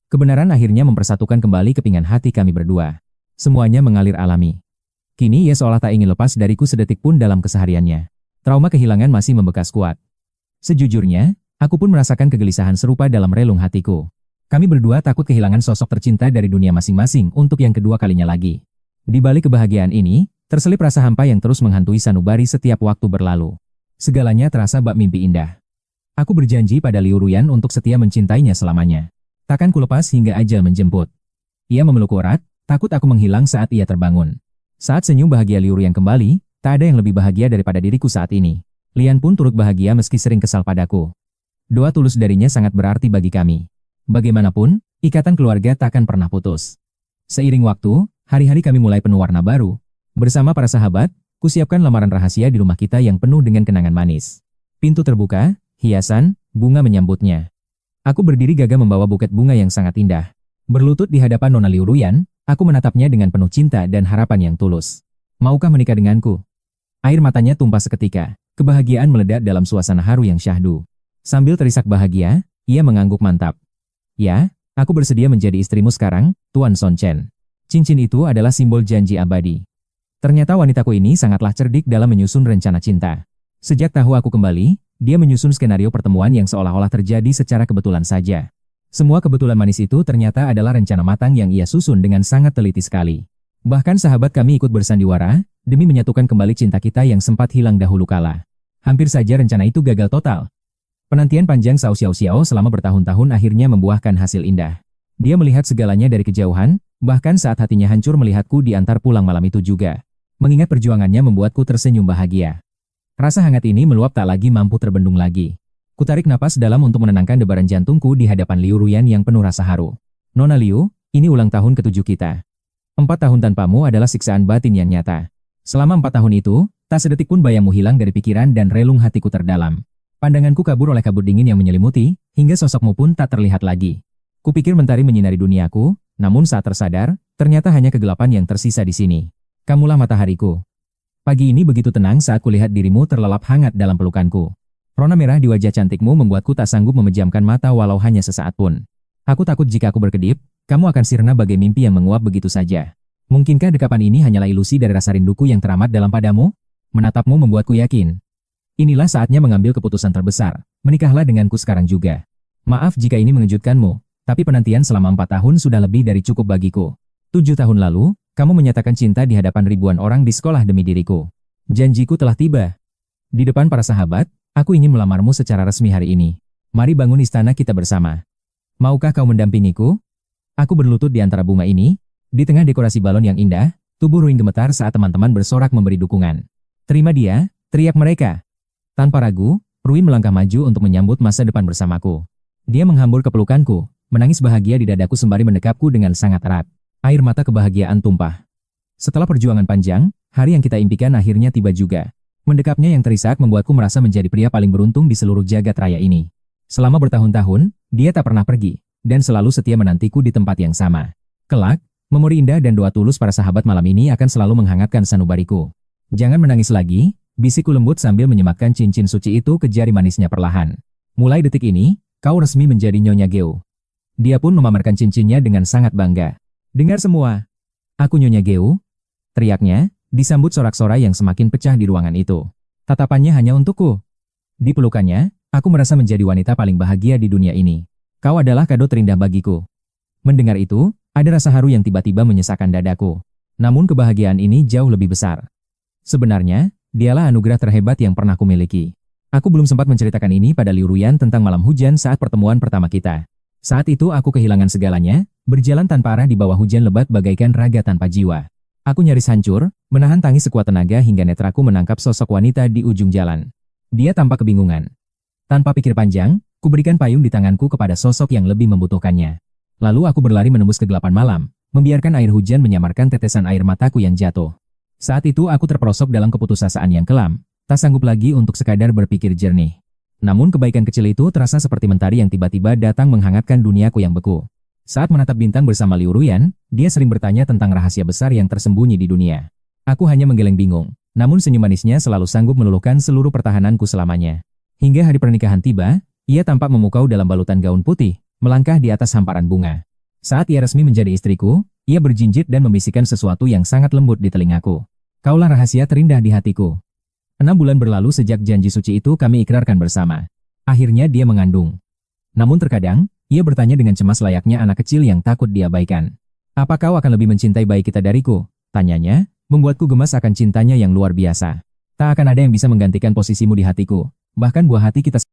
Kebenaran akhirnya mempersatukan kembali kepingan hati kami berdua. Semuanya mengalir alami. Kini ia seolah tak ingin lepas dariku sedetik pun dalam kesehariannya. Trauma kehilangan masih membekas kuat. Sejujurnya, aku pun merasakan kegelisahan serupa dalam relung hatiku. Kami berdua takut kehilangan sosok tercinta dari dunia masing-masing untuk yang kedua kalinya lagi. Di balik kebahagiaan ini, terselip rasa hampa yang terus menghantui sanubari setiap waktu berlalu. Segalanya terasa bak mimpi indah. Aku berjanji pada Liu Ruyan untuk setia mencintainya selamanya. Takkan kulepas hingga ajal menjemput. Ia memelukku erat, takut aku menghilang saat ia terbangun. Saat senyum bahagia Liu Ruyan kembali, tak ada yang lebih bahagia daripada diriku saat ini. Lian pun turut bahagia meski sering kesal padaku. Doa tulus darinya sangat berarti bagi kami. Bagaimanapun, ikatan keluarga takkan pernah putus. Seiring waktu, hari-hari kami mulai penuh warna baru. Bersama para sahabat, kusiapkan lamaran rahasia di rumah kita yang penuh dengan kenangan manis. Pintu terbuka, hiasan, bunga menyambutnya. Aku berdiri gagah membawa buket bunga yang sangat indah. Berlutut di hadapan Nona Liu Ruyan, aku menatapnya dengan penuh cinta dan harapan yang tulus. Maukah menikah denganku? Air matanya tumpah seketika, kebahagiaan meledak dalam suasana haru yang syahdu. Sambil terisak bahagia, ia mengangguk mantap. Ya, aku bersedia menjadi istrimu sekarang, Tuan Son Chen. Cincin itu adalah simbol janji abadi. Ternyata wanitaku ini sangatlah cerdik dalam menyusun rencana cinta. Sejak tahu aku kembali, dia menyusun skenario pertemuan yang seolah-olah terjadi secara kebetulan saja. Semua kebetulan manis itu ternyata adalah rencana matang yang ia susun dengan sangat teliti sekali. Bahkan sahabat kami ikut bersandiwara, demi menyatukan kembali cinta kita yang sempat hilang dahulu kala. Hampir saja rencana itu gagal total. Penantian panjang Cao Xiao selama bertahun-tahun akhirnya membuahkan hasil indah. Dia melihat segalanya dari kejauhan, bahkan saat hatinya hancur melihatku diantar pulang malam itu juga. Mengingat perjuangannya membuatku tersenyum bahagia. Rasa hangat ini meluap tak lagi mampu terbendung lagi. Kutarik napas dalam untuk menenangkan debaran jantungku di hadapan Liu Ruyan yang penuh rasa haru. Nona Liu, ini ulang tahun ke-7 kita. 4 tahun tanpamu adalah siksaan batin yang nyata. Selama 4 tahun itu, tak sedetik pun bayangmu hilang dari pikiran dan relung hatiku terdalam. Pandanganku kabur oleh kabut dingin yang menyelimuti, hingga sosokmu pun tak terlihat lagi. Kupikir mentari menyinari duniaku, namun saat tersadar, ternyata hanya kegelapan yang tersisa di sini. Kamulah matahariku. Pagi ini begitu tenang saat kulihat dirimu terlelap hangat dalam pelukanku. Rona merah di wajah cantikmu membuatku tak sanggup memejamkan mata walau hanya sesaat pun. Aku takut jika aku berkedip, kamu akan sirna bagai mimpi yang menguap begitu saja. Mungkinkah dekapan ini hanyalah ilusi dari rasa rinduku yang teramat dalam padamu? Menatapmu membuatku yakin. Inilah saatnya mengambil keputusan terbesar. Menikahlah denganku sekarang juga. Maaf jika ini mengejutkanmu, tapi penantian selama 4 tahun sudah lebih dari cukup bagiku. 7 tahun lalu, kamu menyatakan cinta di hadapan ribuan orang di sekolah demi diriku. Janjiku telah tiba. Di depan para sahabat, aku ingin melamarmu secara resmi hari ini. Mari bangun istana kita bersama. Maukah kau mendampingiku? Aku berlutut di antara bunga ini, di tengah dekorasi balon yang indah, tubuh Ruin gemetar saat teman-teman bersorak memberi dukungan. Terima dia, teriak mereka. Tanpa ragu, Ruin melangkah maju untuk menyambut masa depan bersamaku. Dia menghambur ke pelukanku, menangis bahagia di dadaku sembari mendekapku dengan sangat erat. Air mata kebahagiaan tumpah. Setelah perjuangan panjang, hari yang kita impikan akhirnya tiba juga. Mendekapnya yang terisak membuatku merasa menjadi pria paling beruntung di seluruh jagat raya ini. Selama bertahun-tahun, dia tak pernah pergi, dan selalu setia menantiku di tempat yang sama. Kelak, memori indah dan doa tulus para sahabat malam ini akan selalu menghangatkan sanubariku. Jangan menangis lagi, bisikku lembut sambil menyematkan cincin suci itu ke jari manisnya perlahan. Mulai detik ini, kau resmi menjadi Nyonya Geu. Dia pun memamerkan cincinnya dengan sangat bangga. Dengar semua. Aku Nyonya Geu. Teriaknya, disambut sorak-sorai yang semakin pecah di ruangan itu. Tatapannya hanya untukku. Di pelukannya, aku merasa menjadi wanita paling bahagia di dunia ini. Kau adalah kado terindah bagiku. Mendengar itu, ada rasa haru yang tiba-tiba menyesakkan dadaku. Namun kebahagiaan ini jauh lebih besar. Sebenarnya, dialah anugerah terhebat yang pernah kumiliki. Aku belum sempat menceritakan ini pada Liu Ruyan tentang malam hujan saat pertemuan pertama kita. Saat itu aku kehilangan segalanya, berjalan tanpa arah di bawah hujan lebat bagaikan raga tanpa jiwa. Aku nyaris hancur, menahan tangis sekuat tenaga hingga netraku menangkap sosok wanita di ujung jalan. Dia tampak kebingungan. Tanpa pikir panjang, Kuberikan payung di tanganku kepada sosok yang lebih membutuhkannya. Lalu aku berlari menembus kegelapan malam, membiarkan air hujan menyamarkan tetesan air mataku yang jatuh. Saat itu aku terperosok dalam keputusasaan yang kelam, tak sanggup lagi untuk sekadar berpikir jernih. Namun kebaikan kecil itu terasa seperti mentari yang tiba-tiba datang menghangatkan duniaku yang beku. Saat menatap bintang bersama Liu Ruyan, dia sering bertanya tentang rahasia besar yang tersembunyi di dunia. Aku hanya menggeleng bingung, namun senyum manisnya selalu sanggup meluluhkan seluruh pertahananku selamanya. Hingga hari pernikahan tiba, ia tampak memukau dalam balutan gaun putih, melangkah di atas hamparan bunga. Saat ia resmi menjadi istriku, ia berjinjit dan membisikkan sesuatu yang sangat lembut di telingaku. Kaulah rahasia terindah di hatiku. 6 bulan berlalu sejak janji suci itu kami ikrarkan bersama. Akhirnya dia mengandung. Namun terkadang, ia bertanya dengan cemas layaknya anak kecil yang takut diabaikan. Apa kau akan lebih mencintai bayi kita dariku? Tanyanya, membuatku gemas akan cintanya yang luar biasa. Tak akan ada yang bisa menggantikan posisimu di hatiku. Bahkan buah hati kita